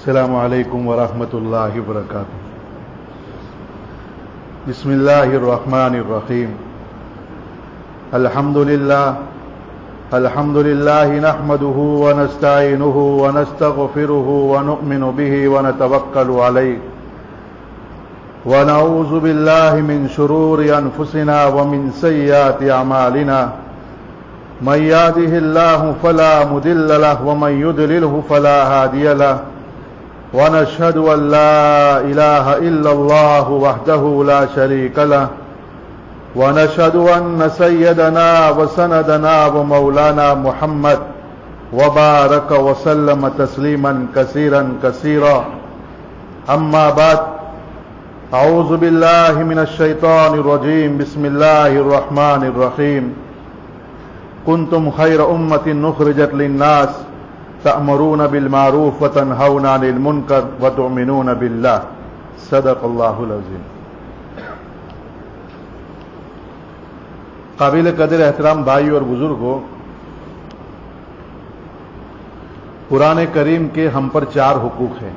السلام علیکم ورحمۃ اللہ وبرکاتہ. بسم اللہ الرحمن الرحیم. الحمد للہ نحمده ونستعینه ونستغفره ونؤمن به ونتوکل علیہ ونعوذ باللہ من شرور انفسنا ومن سیئات اعمالنا من يهده الله فلا مضل له ومن يضلله فلا هادي له ونشهد أن لا إله إلا الله وحده لا شريك له ونشهد أن سيدنا وسندنا ومولانا محمد وبارك وسلم تسليما كثيرا كثيرا. أما بعد، أعوذ بالله من الشيطان الرجيم. بسم الله الرحمن الرحيم. كنتم خير أمة أخرجت للناس تأمرون بالمعروف وتنهون عن المنكر وتؤمنون بالله. صدق اللہ العظیم. قابل قدر احترام بھائی اور بزرگوں، قرآن کریم کے ہم پر 4 حقوق ہیں.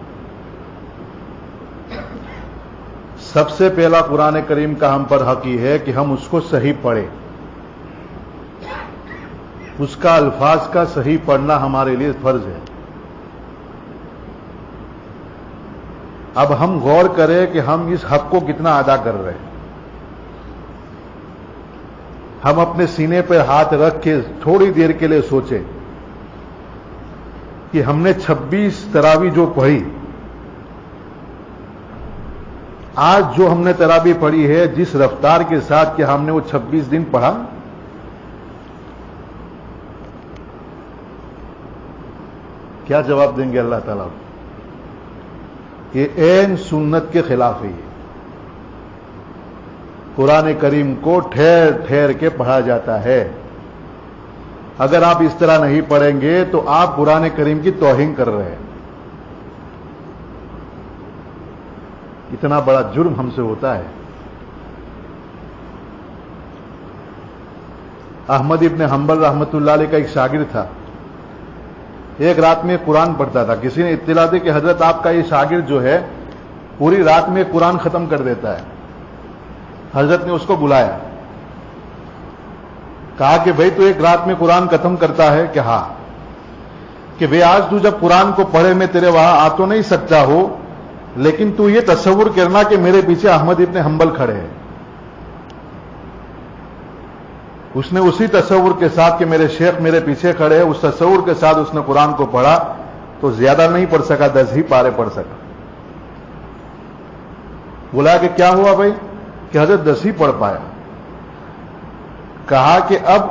سب سے پہلا قرآن کریم کا ہم پر حق یہ ہے کہ ہم اس کو صحیح پڑھیں. اس کا الفاظ کا صحیح پڑھنا ہمارے لیے فرض ہے. اب ہم غور کریں کہ ہم اس حق کو کتنا ادا کر رہے ہیں. ہم اپنے سینے پہ ہاتھ رکھ کے تھوڑی دیر کے لیے سوچیں کہ ہم نے 26 تراویح جو پڑھی، آج جو ہم نے تراویح پڑھی ہے، جس رفتار کے ساتھ کہ ہم نے وہ 26 دن پڑھا، کیا جواب دیں گے اللہ تعالیٰ؟ یہ عین سنت کے خلاف ہے. یہ قرآن کریم کو ٹھہر ٹھہر کے پڑھا جاتا ہے. اگر آپ اس طرح نہیں پڑھیں گے تو آپ قرآن کریم کی توہین کر رہے ہیں. اتنا بڑا جرم ہم سے ہوتا ہے. احمد ابن حنبل رحمۃ اللہ علیہ کا ایک شاگرد تھا. ایک رات میں قرآن پڑھتا تھا. کسی نے اطلاع دی کہ حضرت آپ کا یہ شاگرد جو ہے پوری رات میں قرآن ختم کر دیتا ہے. حضرت نے اس کو بلایا، کہا کہ بھائی تو ایک رات میں قرآن ختم کرتا ہے؟ کہ ہاں. کہ بھائی آج تو جب قرآن کو پڑھے میں تیرے وہاں آ تو نہیں سکتا ہو، لیکن تو یہ تصور کرنا کہ میرے پیچھے احمد ابن حنبل کھڑے ہیں. اس نے اسی تصور کے ساتھ کہ میرے شیخ میرے پیچھے کھڑے ہیں، اس تصور کے ساتھ اس نے قرآن کو پڑھا. تو زیادہ نہیں پڑھ سکا، 10 ہی پارے پڑھ سکا. بولا کہ کیا ہوا بھائی؟ کہ حضرت 10 ہی پڑھ پایا. کہا کہ اب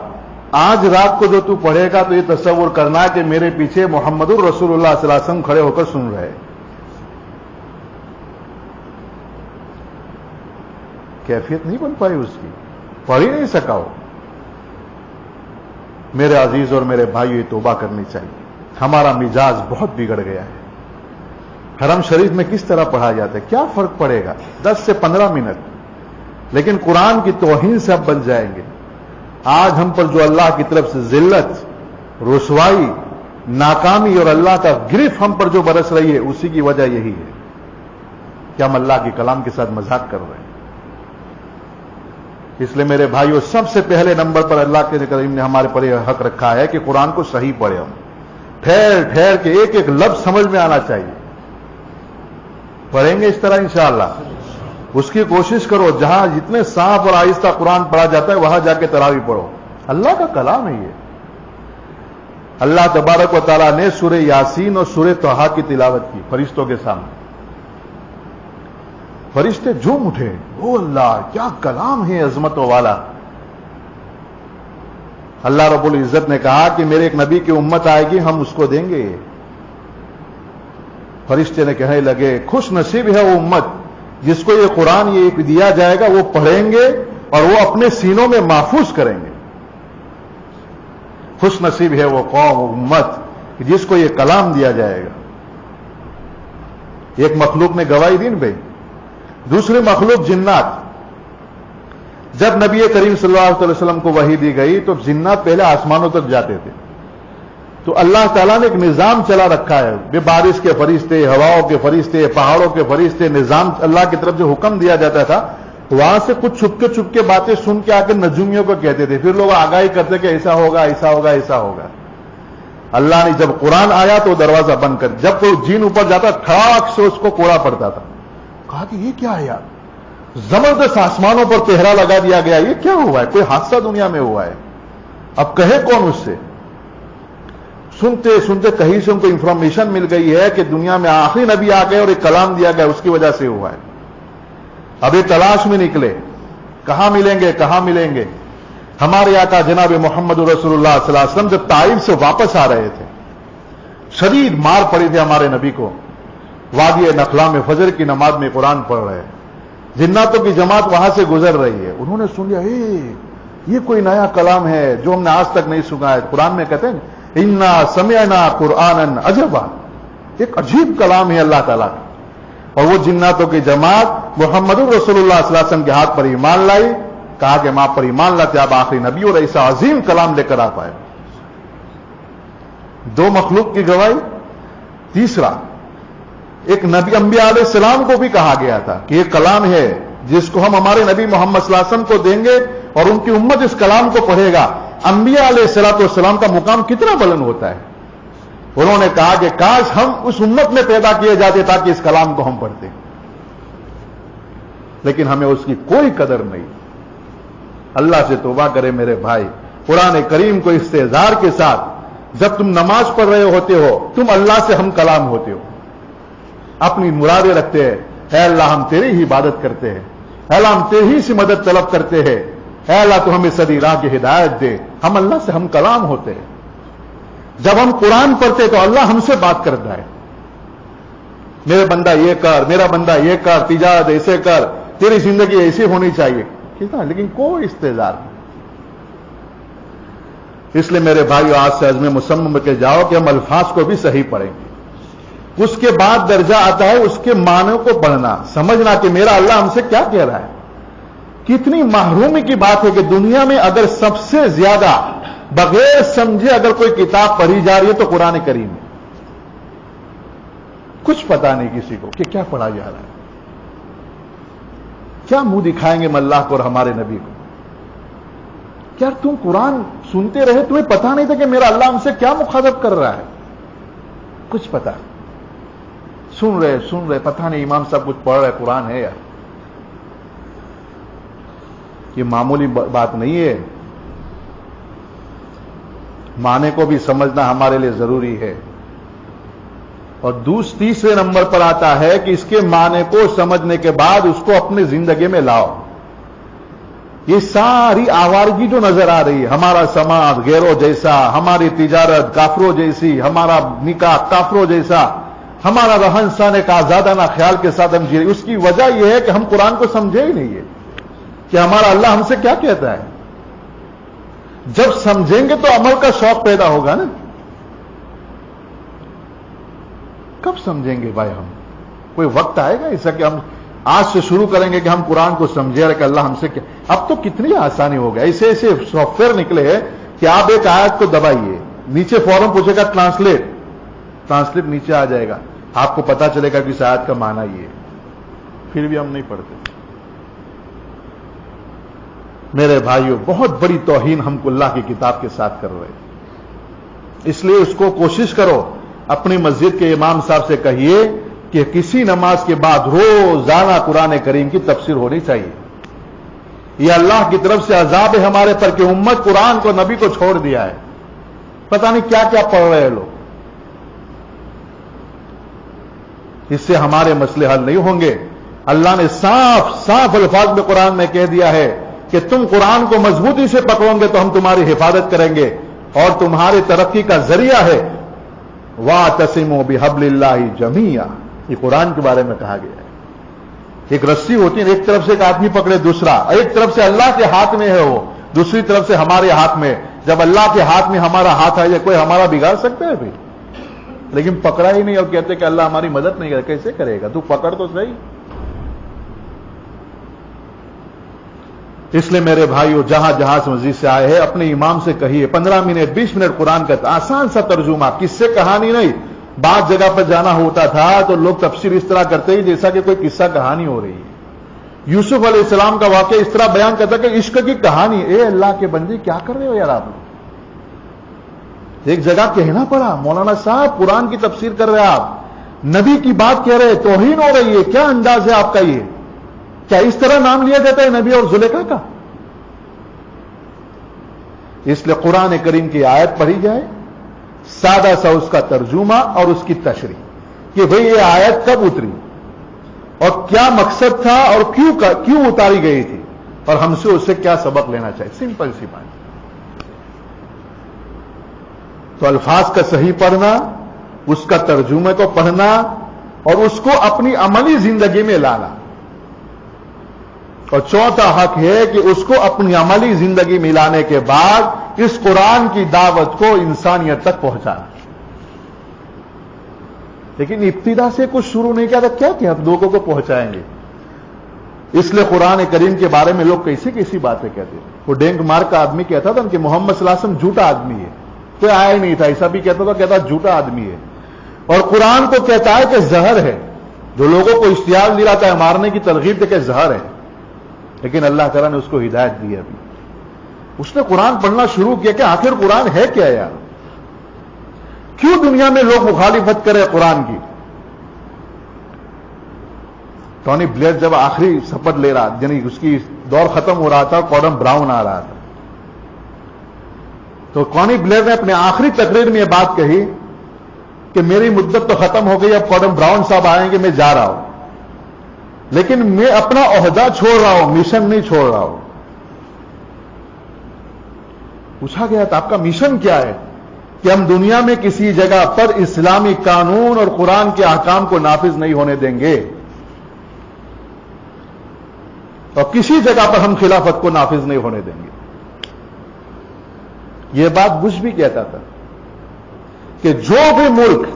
آج رات کو جو تو پڑھے گا تو یہ تصور کرنا کہ میرے پیچھے محمد الرسول اللہ صلی اللہ علیہ وسلم کھڑے ہو کر سن رہے. کیفیت نہیں بن پائی اس کی، پڑھ ہی نہیں سکا وہ. میرے عزیز اور میرے بھائیو، یہ توبہ کرنی چاہیے. ہمارا مزاج بہت بگڑ گیا ہے. حرم شریف میں کس طرح پڑھا جاتا ہے؟ کیا فرق پڑے گا 10 سے 15 منٹ، لیکن قرآن کی توہین سے اب بن جائیں گے. آج ہم پر جو اللہ کی طرف سے ذلت، رسوائی، ناکامی اور اللہ کا گرفت ہم پر جو برس رہی ہے، اسی کی وجہ یہی ہے کہ ہم اللہ کے کلام کے ساتھ مذاق کر رہے ہیں. اس لیے میرے بھائیوں، سب سے پہلے نمبر پر اللہ کے کریم نے ہمارے پر یہ حق رکھا ہے کہ قرآن کو صحیح پڑھیں. ہم ٹھہر ٹھہر کے ایک ایک لفظ سمجھ میں آنا چاہیے. پڑھیں گے اس طرح انشاءاللہ. اس کی کوشش کرو، جہاں جتنے صاف اور آہستہ قرآن پڑھا جاتا ہے وہاں جا کے تراویح پڑھو. اللہ کا کلام ہے یہ. اللہ تبارک و تعالیٰ نے سورہ یاسین اور سورہ طٰہٰ کی تلاوت کی فرشتوں کے سامنے. فرشتے جھوم اٹھے، او اللہ کیا کلام ہے عظمتوں والا. اللہ رب العزت نے کہا کہ میرے ایک نبی کی امت آئے گی، ہم اس کو دیں گے. فرشتے نے کہنے لگے خوش نصیب ہے وہ امت جس کو یہ قرآن یہ ایک دیا جائے گا، وہ پڑھیں گے اور وہ اپنے سینوں میں محفوظ کریں گے. خوش نصیب ہے وہ قوم، وہ امت جس کو یہ کلام دیا جائے گا. ایک مخلوق نے گواہی دی بھائی. دوسری مخلوق جنات. جب نبی کریم صلی اللہ علیہ وسلم کو وحی دی گئی تو جنات پہلے آسمانوں تک جاتے تھے. تو اللہ تعالیٰ نے ایک نظام چلا رکھا ہے، بے بارش کے فرشتے، ہواؤں کے فرشتے، پہاڑوں کے فرشتے، نظام اللہ کی طرف سے حکم دیا جاتا تھا، وہاں سے کچھ چھپ کے باتیں سن کے آ کے نجومیوں کو کہتے تھے، پھر لوگ آگاہی کرتے کہ ایسا ہوگا ایسا ہوگا ایسا ہوگا۔ اللہ نے جب قرآن آیا تو دروازہ بند کر، جب کوئی جین اوپر جاتا ٹھاک سے اس کو کوڑا پڑتا تھا۔ کہا کہ یہ کیا ہے یار، زبردست آسمانوں پر پہرا لگا دیا گیا، یہ کیا ہوا ہے، کوئی حادثہ دنیا میں ہوا ہے، اب کہے کون اس سے؟ سنتے سنتے کہیں سے ان کو انفارمیشن مل گئی ہے کہ دنیا میں آخری نبی آ گئے اور ایک کلام دیا گیا، اس کی وجہ سے ہوا ہے۔ اب یہ تلاش میں نکلے، کہاں ملیں گے کہاں ملیں گے؟ ہمارے آقا جناب محمد رسول اللہ صلی اللہ علیہ وسلم جب طائف سے واپس آ رہے تھے، شدید مار پڑی تھی ہمارے نبی کو، وادی نخلا میں فجر کی نماز میں قرآن پڑھ رہے، جناتوں کی جماعت وہاں سے گزر رہی ہے، انہوں نے سن لیا یہ کوئی نیا کلام ہے جو ہم نے آج تک نہیں سنا ہے۔ قرآن میں کہتے ہیں انا سمعنا قرآنا عجبا، ایک عجیب کلام ہے اللہ تعالیٰ کا، اور وہ جناتوں کی جماعت محمد رسول اللہ صلی اللہ علیہ وسلم کے ہاتھ پر ایمان لائی، کہا کہ ہم آپ پر ایمان لاتے، آپ آخری نبی اور ایسا عظیم کلام لے کر آپ آئے۔ دو مخلوق کی گواہی۔ تیسرا، ایک نبی انبیاء علیہ السلام کو بھی کہا گیا تھا کہ یہ کلام ہے جس کو ہم ہمارے نبی محمد صلی اللہ علیہ وسلم کو دیں گے اور ان کی امت اس کلام کو پڑھے گا۔ انبیاء علیہ السلام کا مقام کتنا بلند ہوتا ہے۔ انہوں نے کہا کہ کاش ہم اس امت میں پیدا کیے جاتے تاکہ اس کلام کو ہم پڑھتے، لیکن ہمیں اس کی کوئی قدر نہیں۔ اللہ سے توبہ کرے میرے بھائی، قرآن کریم کو استحضار کے ساتھ جب تم نماز پڑھ رہے ہوتے ہو، تم اللہ سے ہم کلام ہوتے ہو، اپنی مرادیں رکھتے ہیں، اے اللہ ہم تیری ہی عبادت کرتے ہیں، اے اللہ ہم تیری سے مدد طلب کرتے ہیں، اے اللہ تو ہمیں سدی راہ کی ہدایت دے، ہم اللہ سے ہم کلام ہوتے ہیں۔ جب ہم قرآن پڑھتے تو اللہ ہم سے بات کرتا ہے، میرے بندہ یہ کر، میرا بندہ یہ کر، تجارت ایسے کر، تیری زندگی ایسی ہونی چاہیے، لیکن کوئی استحضار نہیں۔ اس لیے میرے بھائیو آج سے عزم مصمم کے جاؤ کہ ہم الفاظ کو بھی صحیح پڑھیں گے۔ اس کے بعد درجہ آتا ہے اس کے معنی کو پڑھنا، سمجھنا کہ میرا اللہ ہم سے کیا کہہ رہا ہے۔ کتنی محرومی کی بات ہے کہ دنیا میں اگر سب سے زیادہ بغیر سمجھے اگر کوئی کتاب پڑھی جا رہی ہے تو قرآن کریم ہے۔ کچھ پتا نہیں کسی کو کہ کیا پڑھا جا رہا ہے، کیا منہ دکھائیں گے ہم اللہ کو اور ہمارے نبی کو؟ کیا تم قرآن سنتے رہے، تمہیں پتا نہیں تھا کہ میرا اللہ ہم سے کیا مخاطب کر رہا ہے؟ کچھ پتا، سن رہے پتہ نہیں امام صاحب کچھ پڑھ رہے، قرآن ہے یار، یہ معمولی بات نہیں ہے۔ معنی کو بھی سمجھنا ہمارے لیے ضروری ہے۔ اور تیسرے نمبر پر آتا ہے کہ اس کے معنی کو سمجھنے کے بعد اس کو اپنی زندگی میں لاؤ۔ یہ ساری آوارگی جو نظر آ رہی ہے، ہمارا سماج غیروں جیسا، ہماری تجارت کافروں جیسی، ہمارا نکاح کافروں جیسا، ہمارا رہن سہن ایک آزادانہ خیال کے ساتھ ہم جی رہے، اس کی وجہ یہ ہے کہ ہم قرآن کو سمجھے ہی نہیں ہے کہ ہمارا اللہ ہم سے کیا کہتا ہے۔ جب سمجھیں گے تو عمل کا شوق پیدا ہوگا نا۔ کب سمجھیں گے بھائی ہم؟ کوئی وقت آئے گا ایسا کہ ہم آج سے شروع کریں گے کہ ہم قرآن کو سمجھے کہ اللہ ہم سے کیا۔ اب تو کتنی آسانی ہو گیا، ایسے سافٹ ویئر نکلے ہیں کہ آپ ایک آیت کو دبائیے، نیچے فوراً پوچھے گا ٹرانسلیٹ نیچے آ جائے گا، آپ کو پتا چلے گا کہ اس آیت کا معنی یہ ہے۔ پھر بھی ہم نہیں پڑھتے۔ میرے بھائیوں، بہت بڑی توہین ہم کو اللہ کی کتاب کے ساتھ کر رہے ہیں۔ اس لیے اس کو کوشش کرو، اپنی مسجد کے امام صاحب سے کہیے کہ کسی نماز کے بعد روزانہ قرآن کریم کی تفسیر ہونی چاہیے۔ یہ اللہ کی طرف سے عذاب ہے ہمارے پر کہ امت قرآن کو نبی کو چھوڑ دیا ہے، پتہ نہیں کیا کیا پڑھ رہے ہیں لوگ۔ اس سے ہمارے مسئلے حل نہیں ہوں گے۔ اللہ نے صاف الفاظ میں قرآن میں کہہ دیا ہے کہ تم قرآن کو مضبوطی سے پکڑو گے تو ہم تمہاری حفاظت کریں گے اور تمہاری ترقی کا ذریعہ ہے۔ وَاعْتَصِمُوا بِحَبْلِ اللَّهِ جَمِيعًا، یہ قرآن کے بارے میں کہا گیا ہے۔ ایک رسی ہوتی ہے، ایک طرف سے ایک آدمی پکڑے، دوسرا ایک طرف سے اللہ کے ہاتھ میں ہے وہ، دوسری طرف سے ہمارے ہاتھ میں۔ جب اللہ کے ہاتھ میں ہمارا ہاتھ آ جائے کوئی ہمارا بگاڑ سکتا ہے بھائی؟ لیکن پکڑا ہی نہیں اور کہتے کہ اللہ ہماری مدد نہیں کرے، کیسے کرے گا؟ تو پکڑ تو صحیح۔ اس لیے میرے بھائیو، جہاں جہاں سے مسجد سے آئے ہیں اپنے امام سے کہیے 15 منٹ 20 منٹ قرآن کا آسان سا ترجمہ، کس سے کہانی نہیں. بعض جگہ پر جانا ہوتا تھا تو لوگ تفسیر اس طرح کرتے ہیں جیسا کہ کوئی قصہ کہانی ہو رہی ہے. یوسف علیہ السلام کا واقعہ اس طرح بیان کرتا کہ عشق کی کہانی. اے اللہ کے بندے کیا کر رہے ہو یار آپ؟ ایک جگہ کہنا پڑا مولانا صاحب قرآن کی تفسیر کر رہے آپ، نبی کی بات کہہ رہے، توہین ہو رہی ہے. کیا انداز ہے آپ کا؟ یہ کیا اس طرح نام لیا جاتا ہے نبی اور زلیخا کا؟ اس لیے قرآن کریم کی آیت پڑھی جائے، سادہ سا اس کا ترجمہ اور اس کی تشریح کہ بھئی یہ آیت کب اتری اور کیا مقصد تھا اور کیوں اتاری گئی تھی اور ہم سے اس سے کیا سبق لینا چاہیے. سمپل سی بات. تو الفاظ کا صحیح پڑھنا، اس کا ترجمے کو پڑھنا اور اس کو اپنی عملی زندگی میں لانا. اور چوتھا حق ہے کہ اس کو اپنی عملی زندگی میں لانے کے بعد اس قرآن کی دعوت کو انسانیت تک پہنچانا. لیکن ابتدا سے کچھ شروع نہیں کیا تھا، کیا کہ ہم لوگوں کو پہنچائیں گے. اس لیے قرآن کریم کے بارے میں لوگ کیسی کیسی باتیں کہتے ہیں. وہ ڈینک مارک کا آدمی کہتا تھا کہ محمد صلی اللہ علیہ وسلم جھوٹا آدمی ہے، تو آیا ہی نہیں تھا. ایسا بھی کہتا تھا، کہتا جھوٹا آدمی ہے. اور قرآن کو کہتا ہے کہ زہر ہے، جو لوگوں کو اشتعال دلاتا ہے، مارنے کی ترغیب دے کہ زہر ہے. لیکن اللہ تعالیٰ نے اس کو ہدایت دی. ابھی اس نے قرآن پڑھنا شروع کیا کہ آخر قرآن ہے کیا یار؟ کیوں دنیا میں لوگ مخالفت کرے قرآن کی؟ ٹونی بلیئر جب آخری شپتھ لے رہا، یعنی اس کی دور ختم ہو رہا تھا، گورڈن براؤن آ رہا تھا، تو ٹونی بلیئر نے اپنے آخری تقریر میں یہ بات کہی کہ میری مدت تو ختم ہو گئی، اب گورڈن براؤن صاحب آئیں گے، میں جا رہا ہوں، لیکن میں اپنا عہدہ چھوڑ رہا ہوں، مشن نہیں چھوڑ رہا ہوں. پوچھا گیا تھا آپ کا مشن کیا ہے؟ کہ ہم دنیا میں کسی جگہ پر اسلامی قانون اور قرآن کے احکام کو نافذ نہیں ہونے دیں گے اور کسی جگہ پر ہم خلافت کو نافذ نہیں ہونے دیں گے. یہ بات بش بھی کہتا تھا کہ جو بھی ملک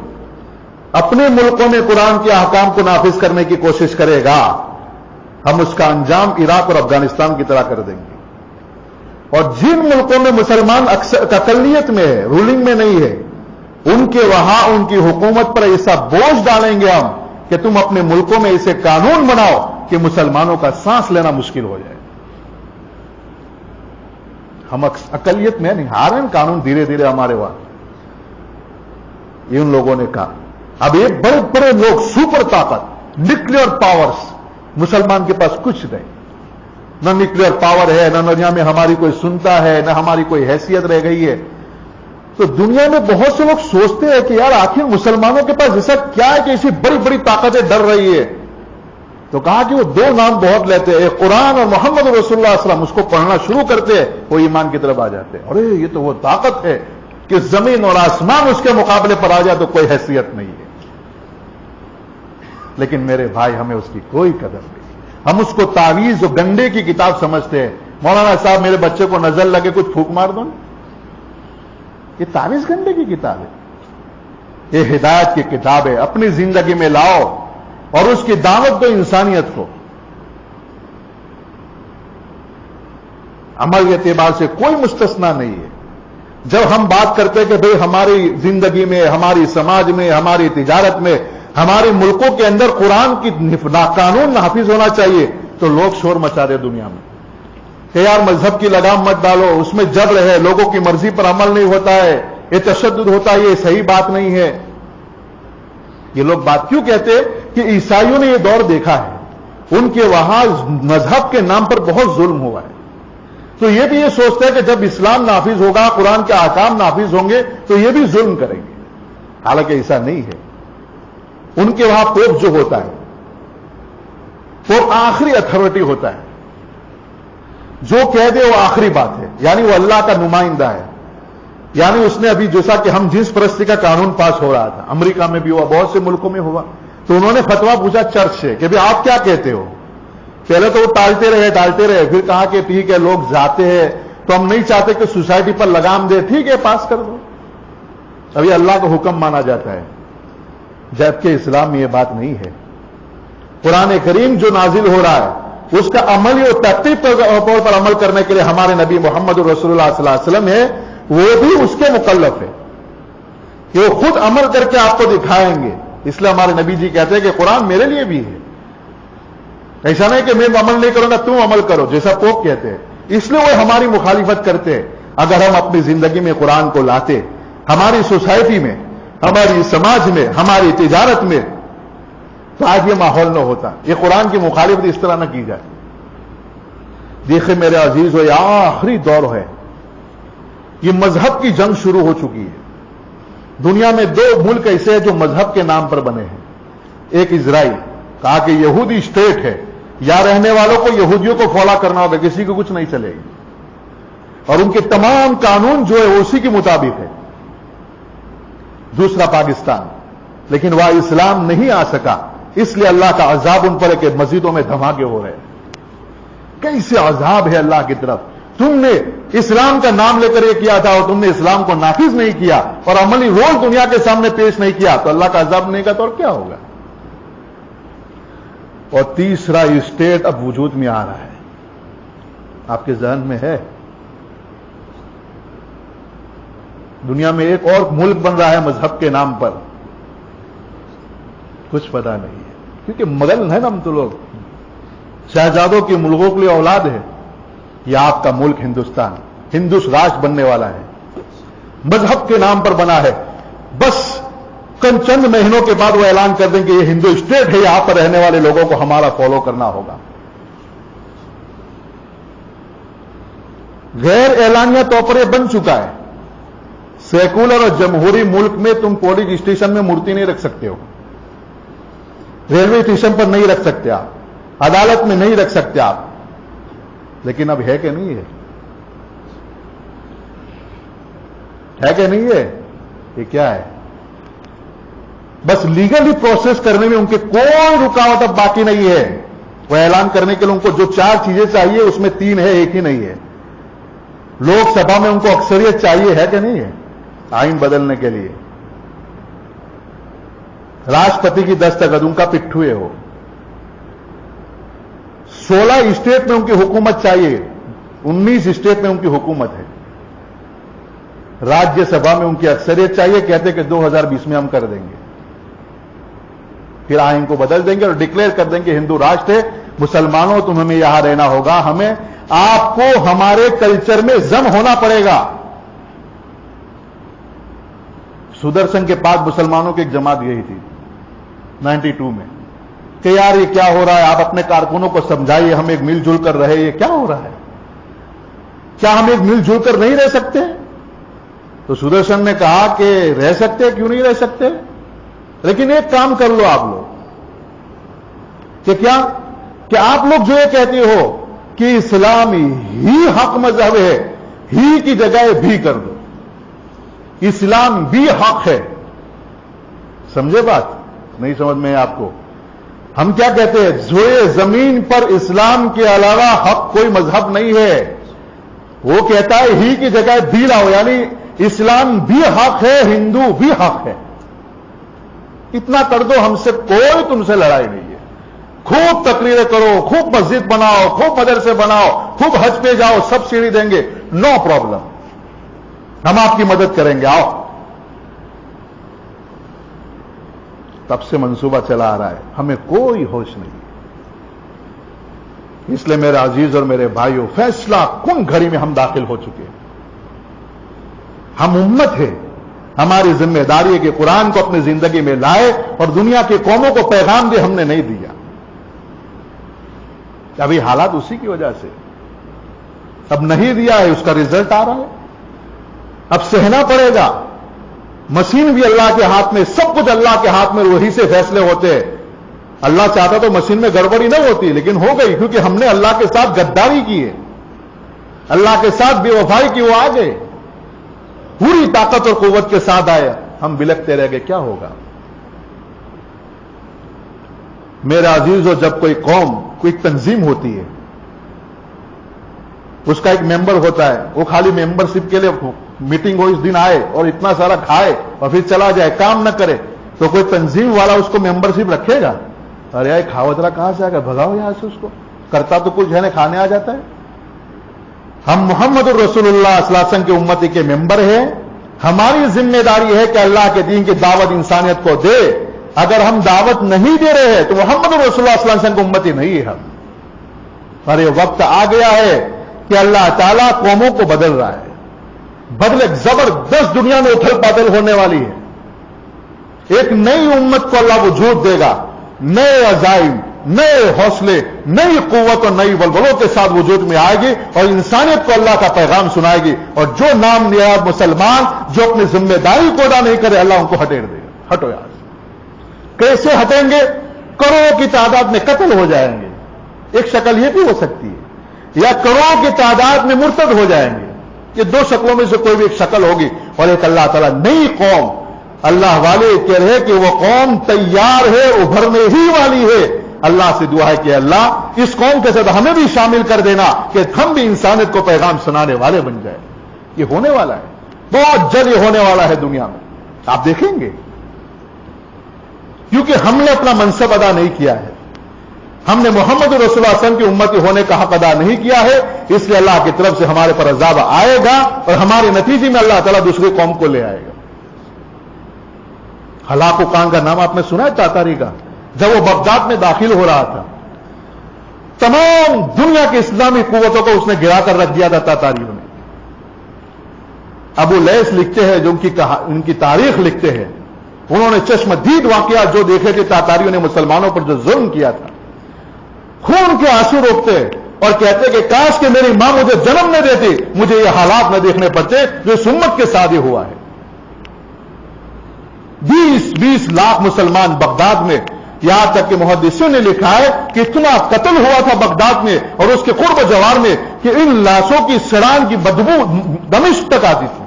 اپنے ملکوں میں قرآن کے احکام کو نافذ کرنے کی کوشش کرے گا، ہم اس کا انجام عراق اور افغانستان کی طرح کر دیں گے. اور جن ملکوں میں مسلمان اقلیت میں ہے، رولنگ میں نہیں ہے، ان کے وہاں ان کی حکومت پر ایسا بوجھ ڈالیں گے ہم کہ تم اپنے ملکوں میں ایسے قانون بناؤ کہ مسلمانوں کا سانس لینا مشکل ہو جائے. ہم اقلیت میں نہیں، آ رہے ہیں قانون دھیرے دھیرے ہمارے وہاں. یہ ان لوگوں نے کہا. اب یہ بڑے بڑے لوگ، سپر طاقت، نیوکلیر پاورز، مسلمان کے پاس کچھ نہیں، نہ نیوکلیر پاور ہے، نہ دنیا میں ہماری کوئی سنتا ہے، نہ ہماری کوئی حیثیت رہ گئی ہے. تو دنیا میں بہت سے لوگ سوچتے ہیں کہ یار آخر مسلمانوں کے پاس ایسا کیا ہے کہ ایسی بڑی بڑی طاقتیں ڈر رہی ہے. تو کہا کہ وہ دو نام بہت لیتے ہیں، قرآن اور محمد رسول اللہ صلی اللہ علیہ وسلم. اس کو پڑھنا شروع کرتے ہیں، وہ ایمان کی طرف آ جاتے ہیں. ارے یہ تو وہ طاقت ہے کہ زمین اور آسمان اس کے مقابلے پر آ جائے تو کوئی حیثیت نہیں ہے. لیکن میرے بھائی ہمیں اس کی کوئی قدر نہیں. ہم اس کو تعویذ و گنڈے کی کتاب سمجھتے ہیں. مولانا صاحب میرے بچے کو نظر لگے کچھ پھونک مار دو، یہ تعویذ گنڈے کی کتاب ہے. یہ ہدایت کی کتاب ہے. اپنی زندگی میں لاؤ اور اس کی دعوت دو انسانیت کو. عمل کے اعتبار سے کوئی مستثنا نہیں ہے. جب ہم بات کرتے ہیں کہ بھئی ہماری زندگی میں، ہماری سماج میں، ہماری تجارت میں، ہمارے ملکوں کے اندر قرآن کی قانون نافذ ہونا چاہیے، تو لوگ شور مچا رہے دنیا میں کہ یار مذہب کی لگام مت ڈالو، اس میں جبر ہے، لوگوں کی مرضی پر عمل نہیں ہوتا ہے، یہ تشدد ہوتا ہے، یہ صحیح بات نہیں ہے. یہ لوگ بات کیوں کہتے کہ عیسائیوں نے یہ دور دیکھا ہے، ان کے وہاں مذہب کے نام پر بہت ظلم ہوا ہے، تو یہ بھی یہ سوچتا ہے کہ جب اسلام نافذ ہوگا، قرآن کے احکام نافذ ہوں گے تو یہ بھی ظلم کریں گے. حالانکہ ایسا نہیں ہے. ان کے وہاں پوپ جو ہوتا ہے وہ آخری اتھارٹی ہوتا ہے، جو کہہ دے وہ آخری بات ہے، یعنی وہ اللہ کا نمائندہ ہے. یعنی اس نے ابھی جیسا کہ ہم جنس پرستی کا قانون پاس ہو رہا تھا، امریکہ میں بھی ہوا، بہت سے ملکوں میں ہوا، تو انہوں نے فتویٰ پوچھا چرچ سے کہ آپ کیا کہتے ہو. پہلے تو وہ ٹالتے رہے، پھر کہا کہ ٹھیک ہے لوگ جاتے ہیں تو ہم نہیں چاہتے کہ سوسائٹی پر لگام دے، ٹھیک ہے پاس کر دو. ابھی اللہ کا حکم مانا جاتا ہے، جبکہ اسلام میں یہ بات نہیں ہے. قرآن کریم جو نازل ہو رہا ہے اس کا عملی اور ترتیب طور پر عمل کرنے کے لیے ہمارے نبی محمد رسول اللہ صلی اللہ علیہ وسلم ہے، وہ بھی اس کے مکلف ہے کہ وہ خود عمل کر کے آپ کو دکھائیں گے. اس لیے ہمارے نبی جی کہتے ہیں کہ قرآن میرے لیے بھی ہے. ایسا نہیں کہ میں عمل نہیں کروں گا تم عمل کرو، جیسا پوپ کہتے ہیں. اس لیے وہ ہماری مخالفت کرتے ہیں. اگر ہم اپنی زندگی میں قرآن کو لاتے، ہماری سوسائٹی میں، ہماری سماج میں، ہماری تجارت میں، تو آج یہ ماحول نہ ہوتا. یہ قرآن کی مخالفت اس طرح نہ کی جائے. دیکھیں میرے عزیز، یہ آخری دور ہے. یہ مذہب کی جنگ شروع ہو چکی ہے. دنیا میں 2 ملک ایسے ہیں جو مذہب کے نام پر بنے ہیں. ایک اسرائیل، کہا کہ یہودی اسٹیٹ ہے، یا رہنے والوں کو یہودیوں کو فالو کرنا ہوگا، کسی کو کچھ نہیں چلے گی، اور ان کے تمام قانون جو ہے اسی کے مطابق ہے. دوسرا پاکستان، لیکن وہ اسلام نہیں آ سکا، اس لیے اللہ کا عذاب ان پر ہے کہ مسجدوں میں دھماکے ہو رہے ہیں. کیسے عذاب ہے اللہ کی طرف. تم نے اسلام کا نام لے کر یہ کیا تھا اور تم نے اسلام کو نافذ نہیں کیا اور عملی رول دنیا کے سامنے پیش نہیں کیا، تو اللہ کا عذاب نہیں کا تو اور کیا ہوگا. اور تیسرا اسٹیٹ اب وجود میں آ رہا ہے، آپ کے ذہن میں ہے؟ دنیا میں ایک اور ملک بن رہا ہے مذہب کے نام پر، کچھ پتا نہیں ہے، کیونکہ مغل ہے نا ہم تو لوگ، شہزادوں کی ملکوں کے لیے اولاد ہے. یہ آپ کا ملک ہندوستان ہندوس راج بننے والا ہے، مذہب کے نام پر بنا ہے. بس چند مہینوں کے بعد وہ اعلان کر دیں کہ یہ ہندو اسٹیٹ ہے، یہاں پر رہنے والے لوگوں کو ہمارا فالو کرنا ہوگا. غیر اعلانیہ طور پر یہ بن چکا ہے. سیکولر اور جمہوری ملک میں تم پولیس اسٹیشن میں مورتی نہیں رکھ سکتے ہو، ریلوے اسٹیشن پر نہیں رکھ سکتے آپ، عدالت میں نہیں رکھ سکتے آپ. لیکن اب ہے کہ نہیں ہے؟ ہے کہ نہیں ہے؟ یہ کیا ہے؟ بس لیگلی پروسیس کرنے میں ان کے کوئی رکاوٹ اب باقی نہیں ہے. وہ اعلان کرنے کے لیے ان کو جو 4 چیزیں چاہیے اس میں 3 ہے، ایک ہی نہیں ہے. لوک سبھا میں ان کو اکثریت چاہیے، ہے کہ نہیں ہے؟ آئین بدلنے کے لیے راشٹرپتی کی دستخط، ان کا پٹھو ہے وہ. 16 اسٹیٹ میں ان کی حکومت چاہیے، 19 اسٹیٹ میں ان کی حکومت ہے. راجیہ سبھا میں ان کی اکثریت چاہیے، کہتے کہ 2020 میں ہم کر دیں گے. پھر آئین کو بدل دیں گے اور ڈکلیئر کر دیں گے ہندو راشٹر ہے، مسلمانوں تمہیں یہاں رہنا ہوگا، ہمیں آپ کو ہمارے کلچر میں ضم ہونا پڑے گا. سدرشن کے پاس مسلمانوں کی ایک جماعت گئی تھی 92 میں کہ یار یہ کیا ہو رہا ہے، آپ اپنے کارکنوں کو سمجھائیے، ہم ایک مل جل کر رہے، یہ کیا ہو رہا ہے، کیا ہم ایک مل جل کر نہیں رہ سکتے؟ تو سدرشن نے کہا کہ رہ سکتے، کیوں نہیں رہ سکتے، لیکن ایک کام کر لو آپ لوگ کہ کیا کہ آپ لوگ جو یہ کہتے ہو کہ اسلام ہی حق مذہب ہے، ہی کی جگہ بھی کر دو، اسلام بھی حق ہے. سمجھے بات؟ نہیں سمجھ میں آپ کو؟ ہم کیا کہتے ہیں، زوئے زمین پر اسلام کے علاوہ حق کوئی مذہب نہیں ہے. وہ کہتا ہے ہی کی جگہ بھی لاؤ، یعنی اسلام بھی حق ہے، ہندو بھی حق ہے. اتنا کر دو، ہم سے کوئی تم سے لڑائی نہیں ہے. خوب تقریریں کرو، خوب مسجد بناؤ، خوب مدرسے بناؤ، خوب حج پہ جاؤ، سبسڈی دیں گے، نو پرابلم، ہم آپ کی مدد کریں گے، آؤ. تب سے منصوبہ چلا آ رہا ہے، ہمیں کوئی ہوش نہیں. اس لیے میرے عزیز اور میرے بھائیوں، فیصلہ کن گھڑی میں ہم داخل ہو چکے ہیں. ہم امت ہے، ہماری ذمہ داری ہے کہ قرآن کو اپنی زندگی میں لائے اور دنیا کی قوموں کو پیغام دے. ہم نے نہیں دیا. ابھی حالات اسی کی وجہ سے، اب نہیں دیا ہے، اس کا رزلٹ آ رہا ہے. اب سہنا پڑے گا. مشین بھی اللہ کے ہاتھ میں، سب کچھ اللہ کے ہاتھ میں، وہی سے فیصلے ہوتے ہیں. اللہ چاہتا تو مشین میں گڑبڑی نہ ہوتی، لیکن ہو گئی کیونکہ ہم نے اللہ کے ساتھ غداری کی ہے، اللہ کے ساتھ بے وفائی کی. وہ آ گئے، پوری طاقت اور قوت کے ساتھ آئے، ہم بلکتے رہ گئے. کیا ہوگا میرے عزیزو؟ جب کوئی قوم، کوئی تنظیم ہوتی ہے، اس کا ایک ممبر ہوتا ہے، وہ خالی ممبرشپ کے لیے میٹنگ ہو، اس دن آئے اور اتنا سارا کھائے اور پھر چلا جائے، کام نہ کرے، تو کوئی تنظیم والا اس کو ممبرشپ رکھے گا؟ ارے یار کھاوترا کہاں سے آئے گا، بھگاؤ یہاں سے اس کو. کرتا تو کچھ ہے نا، کھانے آ جاتا ہے. ہم محمد الرسول اللہ صلی اللہ علیہ وسلم کے امتی کے ممبر ہیں. ہماری ذمہ داری ہے کہ اللہ کے دین کی دعوت انسانیت کو دے. اگر ہم دعوت نہیں دے رہے ہیں تو محمد الرسول اللہ صلی اللہ علیہ وسلم کے امتی نہیں ہے ہم. اور یہ وقت آ گیا ہے کہ اللہ تعالیٰ قوموں کو بدل رہا ہے. بدلے زبردست دنیا میں اتھل پاتل ہونے والی ہے. ایک نئی امت کو اللہ وجود دے گا، نئے عزائم، نئے حوصلے، نئی قوت اور نئی ولولوں کے ساتھ وجود میں آئے گی اور انسانیت کو اللہ کا پیغام سنائے گی. اور جو نام نیاب مسلمان جو اپنی ذمہ داری کو ادا نہیں کرے، اللہ ان کو ہٹیڑ دے گا. ہٹو یار. کیسے ہٹیں گے؟ کروڑوں کی تعداد میں قتل ہو جائیں گے. ایک شکل یہ بھی ہو سکتی ہے، یا کروڑوں کی تعداد میں مرتد ہو جائیں گے. یہ دو شکلوں میں سے کوئی بھی ایک شکل ہوگی. اور ایک اللہ تعالیٰ نئی قوم، اللہ والے کہہ رہے کہ وہ قوم تیار ہے، ابھرنے ہی والی ہے. اللہ سے دعا ہے کہ اللہ اس قوم کے ساتھ ہمیں بھی شامل کر دینا کہ ہم بھی انسانیت کو پیغام سنانے والے بن جائیں. یہ ہونے والا ہے، بہت جلد یہ ہونے والا ہے دنیا میں. آپ دیکھیں گے، کیونکہ ہم نے اپنا منصب ادا نہیں کیا ہے. ہم نے محمد رسول اللہ صلی اللہ علیہ وسلم کی امتی ہونے کا حق ادا نہیں کیا ہے. اس لیے اللہ کی طرف سے ہمارے پر عذاب آئے گا اور ہمارے نتیجے میں اللہ تعالیٰ دوسری قوم کو لے آئے گا. ہلاکو خان کا نام آپ نے سنا ہے؟ تاتاری کا. جب وہ بغداد میں داخل ہو رہا تھا، تمام دنیا کی اسلامی قوتوں کو اس نے گرا کر رکھ دیا تھا تاتاریوں نے. ابو لیث لکھتے ہیں، جو ان کی تاریخ لکھتے ہیں، انہوں نے چشم دید واقعات جو دیکھے تھے تاتاریوں نے مسلمانوں پر جو ظلم کیا تھا، خون کے آنسو روکتے اور کہتے کہ کاش کہ میری ماں مجھے جنم نہ دیتی، مجھے یہ حالات نہ دیکھنے پڑتے جو اس امت کے ساتھ ہوا ہے. 20 لاکھ مسلمان بغداد میں، یہاں تک کہ محدثوں نے لکھا ہے کہ اتنا قتل ہوا تھا بغداد میں اور اس کے قرب جوار میں کہ ان لاشوں کی سڑان کی بدبو دمشق تک آتی تھی.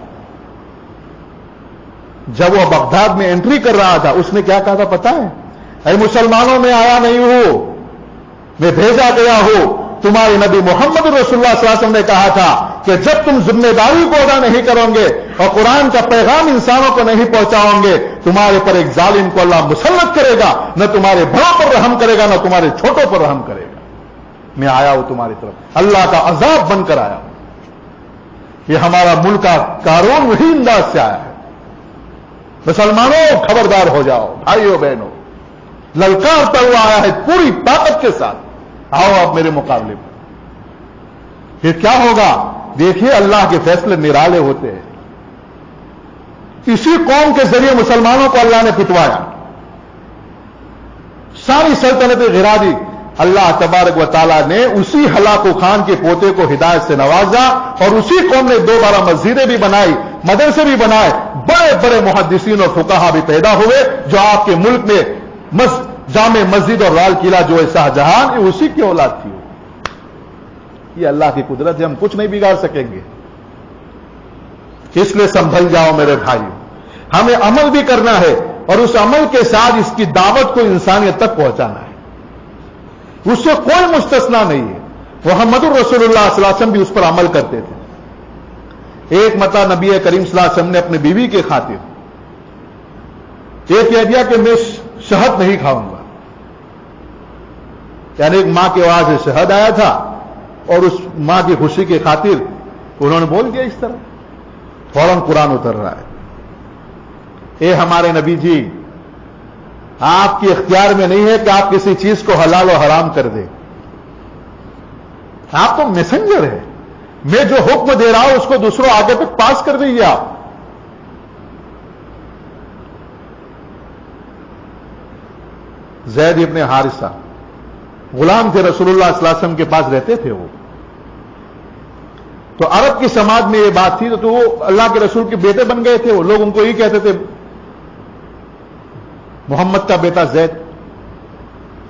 جب وہ بغداد میں انٹری کر رہا تھا، اس نے کیا کہا تھا پتا ہے؟ اے مسلمانوں، میں آیا نہیں ہوں، میں بھیجا گیا ہوں. تمہارے نبی محمد رسول اللہ صلی اللہ علیہ وسلم نے کہا تھا کہ جب تم ذمہ داری کو ادا نہیں کرو گے اور قرآن کا پیغام انسانوں کو نہیں پہنچاؤ گے، تمہارے پر ایک ظالم کو اللہ مسلط کرے گا. نہ تمہارے بڑوں پر رحم کرے گا، نہ تمہارے چھوٹوں پر رحم کرے گا. میں آیا ہوں تمہاری طرف، اللہ کا عذاب بن کر آیا ہوں. یہ ہمارا ملک کا قانون وہی انداز سے آیا ہے. مسلمانوں خبردار ہو جاؤ، بھائیو بہنوں، للکارتا ہوا آیا ہے پوری طاقت کے ساتھ. آؤ آپ میرے مقابلے میں. پھر کیا ہوگا؟ دیکھیے، اللہ کے فیصلے نرالے ہوتے ہیں. اسی قوم کے ذریعے مسلمانوں کو اللہ نے پٹوایا، ساری سلطنتیں گرا دی. اللہ تبارک و تعالیٰ نے اسی ہلاکو خان کے پوتے کو ہدایت سے نوازا اور اسی قوم نے دوبارہ مسجدیں بھی بنائی، مدرسے بھی بنائے، بڑے بڑے محدثین اور فقہا بھی پیدا ہوئے جو آپ کے ملک میں جامع مسجد اور لال قلعہ جو ہے شاہجہاں، یہ اسی کی اولاد تھی. یہ اللہ کی قدرت ہے، ہم کچھ نہیں بگاڑ سکیں گے. اس لیے سنبھل جاؤ میرے بھائیو. ہمیں عمل بھی کرنا ہے اور اس عمل کے ساتھ اس کی دعوت کو انسانیت تک پہنچانا ہے. اس سے کوئی مستثنا نہیں ہے. محمد الرسول اللہ صلی اللہ علیہ وسلم بھی اس پر عمل کرتے تھے. ایک مرتبہ نبی کریم صلی اللہ علیہ وسلم نے اپنی بیوی کے خاطر یہ کہہ دیا کہ میں شہد نہیں کھاؤں گا. یعنی ایک ماں کے آواز سے شہد آیا تھا اور اس ماں کی خوشی کی خاطر انہوں نے بول دیا اس طرح. فوراً قرآن اتر رہا ہے، اے ہمارے نبی جی، آپ کے اختیار میں نہیں ہے کہ آپ کسی چیز کو حلال و حرام کر دیں. آپ تو میسنجر ہیں، میں جو حکم دے رہا ہوں اس کو دوسروں آگے تک پاس کر دیجیے. آپ زید ابن حارثہ غلام تھے، رسول اللہ صلی اللہ علیہ وسلم کے پاس رہتے تھے. وہ تو عرب کی سماج میں یہ بات تھی تو وہ اللہ کے رسول کے بیٹے بن گئے تھے. وہ لوگ ان کو یہ کہتے تھے محمد کا بیٹا زید.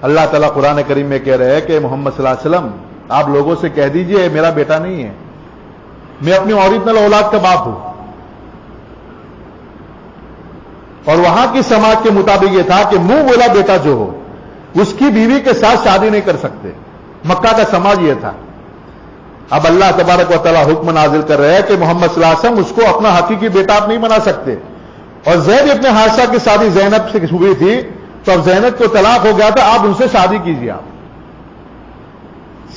اللہ تعالیٰ قرآن کریم میں کہہ رہے ہیں کہ محمد صلی اللہ علیہ وسلم آپ لوگوں سے کہہ دیجئے میرا بیٹا نہیں ہے، میں اپنی اوریجنل اولاد کا باپ ہوں. اور وہاں کی سماج کے مطابق یہ تھا کہ منہ بولا بیٹا جو ہو اس کی بیوی کے ساتھ شادی نہیں کر سکتے. مکہ کا سماج یہ تھا. اب اللہ تبارک و تعالیٰ حکم نازل کر رہے ہیں کہ محمد صلی اللہ علیہ وسلم اس کو اپنا حقیقی بیٹا آپ نہیں بنا سکتے. اور زید ابن حارثہ کی شادی زینب سے ہوئی تھی، تو اب زینب کو طلاق ہو گیا تھا، آپ ان سے شادی کیجیے. آپ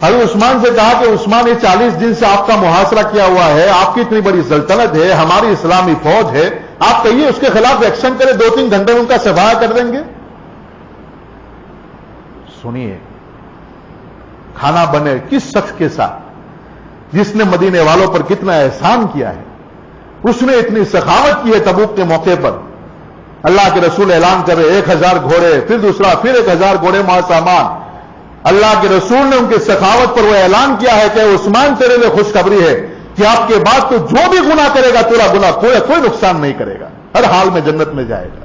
ابھی عثمان سے کہا کہ عثمان یہ 40 دن سے آپ کا محاصرہ کیا ہوا ہے، آپ کی اتنی بڑی سلطنت ہے، ہماری اسلامی فوج ہے، آپ کہیے اس کے خلاف ایکشن کرے، 2-3 گھنٹے میں ان کا صفایا کر دیں گے۔ سنیے کھانا بنے کس شخص کے ساتھ جس نے مدینے والوں پر کتنا احسان کیا ہے، اس نے اتنی سخاوت کی ہے تبوک کے موقع پر۔ اللہ کے رسول اعلان کر رہے 1000 گھوڑے، پھر دوسرا، پھر 1000 گھوڑے مع سامان۔ اللہ کے رسول نے ان کی سخاوت پر وہ اعلان کیا ہے کہ عثمان تیرے لیے خوشخبری ہے کہ آپ کے بعد تو جو بھی گناہ کرے گا تیرا گناہ کوئی نقصان نہیں کرے گا، ہر حال میں جنت میں جائے گا۔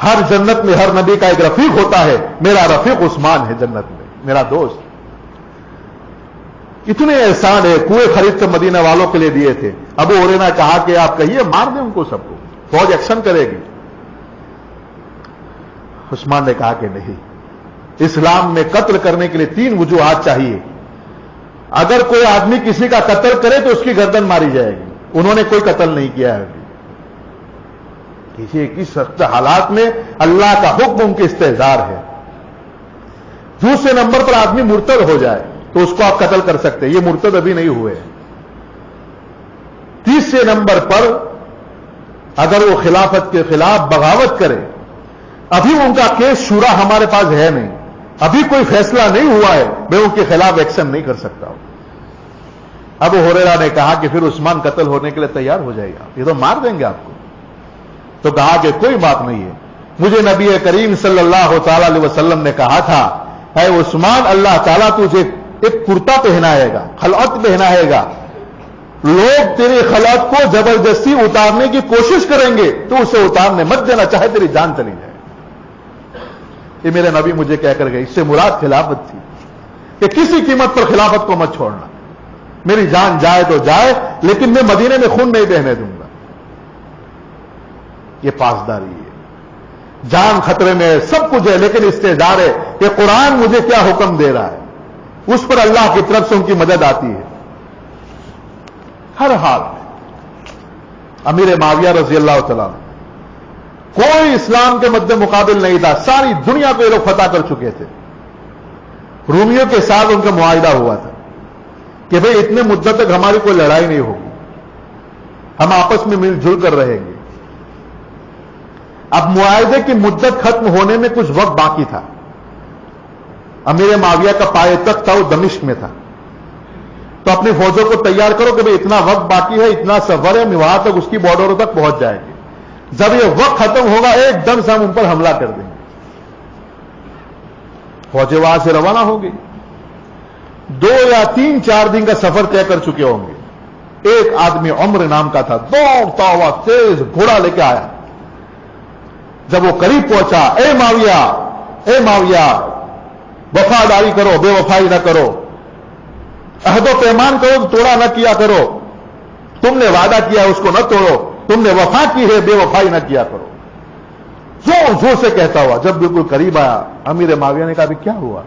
ہر جنت میں ہر نبی کا ایک رفیق ہوتا ہے، میرا رفیق عثمان ہے جنت میں، میرا دوست۔ اتنے احسان ہے، کنویں خرید کر مدینہ والوں کے لیے دیے تھے۔ ابو ہریرہ نے کہا کہ آپ کہیے مار دیں ان کو، سب کو، فوج ایکشن کرے گی۔ عثمان نے کہا کہ نہیں، اسلام میں قتل کرنے کے لیے 3 وجوہات چاہیے۔ اگر کوئی آدمی کسی کا قتل کرے تو اس کی گردن ماری جائے گی، انہوں نے کوئی قتل نہیں کیا ہے ابھی۔ کسی کی سخت حالات میں اللہ کا حکم ان کے استحضار ہے۔ دوسرے نمبر پر آدمی مرتد ہو جائے تو اس کو آپ قتل کر سکتے ہیں، یہ مرتد ابھی نہیں ہوئے۔ تیسرے نمبر پر اگر وہ خلافت کے خلاف بغاوت کرے، ابھی ان کا کیس شورا ہمارے پاس ہے نہیں، ابھی کوئی فیصلہ نہیں ہوا ہے، میں ان کے خلاف ایکشن نہیں کر سکتا ہوں۔ ابو ہریرہ نے کہا کہ پھر عثمان قتل ہونے کے لیے تیار ہو جائے گا، یہ تو مار دیں گے آپ کو۔ تو کہا کہ کوئی بات نہیں ہے، مجھے نبی کریم صلی اللہ تعالی علیہ وسلم نے کہا تھا اے عثمان اللہ تعالیٰ تجھے ایک کرتا پہنائے گا، خلعت پہنائے گا، لوگ تیری خلعت کو زبردستی اتارنے کی کوشش کریں گے تو اسے اتارنے مت دینا، چاہے تیری جان چلی جائے۔ یہ میرے نبی مجھے کہہ کر گئے، اس سے مراد خلافت تھی کہ کسی قیمت پر خلافت کو مت چھوڑنا، میری جان جائے تو جائے لیکن میں مدینے میں خون نہیں بہنے دوں گا۔ یہ پاسداری ہے، جان خطرے میں سب کچھ ہے، لیکن استحضار ہے کہ قرآن مجھے کیا حکم دے رہا ہے، اس پر اللہ کی طرف سے ان کی مدد آتی ہے ہر حال میں۔ امیر معاویہ رضی اللہ تعالیٰ کوئی اسلام کے مد مقابل نہیں تھا، ساری دنیا کو یہ لوگ فتح کر چکے تھے۔ رومیوں کے ساتھ ان کا معاہدہ ہوا تھا کہ بھئی اتنے مدت تک ہماری کوئی لڑائی نہیں ہوگی، ہم آپس میں مل جل کر رہیں گے۔ اب معاہدے کی مدت ختم ہونے میں کچھ وقت باقی تھا۔ امیر معاویہ کا پائے تخت تھا وہ دمشق میں تھا، تو اپنی فوجوں کو تیار کرو کہ بھئی اتنا وقت باقی ہے، اتنا سفر ہے، وہاں تک اس کی بارڈروں تک پہنچ جائے گی، جب یہ وقت ختم ہوگا ایک دم سے ہم ان پر حملہ کر دیں گے۔ فوجیں وہاں سے روانہ ہو گئی، 2 یا 3-4 دن کا سفر طے کر چکے ہوں گے۔ ایک آدمی عمر نام کا تھا، دوڑتا ہوا تیز گھوڑا لے کے آیا۔ جب وہ قریب پہنچا، اے معاویہ وفاداری کرو، بے وفائی نہ کرو، عہد و پیمان کرو تو توڑا نہ کیا کرو، تم نے وعدہ کیا اس کو نہ توڑو، تم نے وفا کی ہے بے وفائی نہ کیا کرو، زور زور سے کہتا ہوا۔ جب بالکل قریب آیا امیر معاویہ نے کہا بھی کیا ہوا؟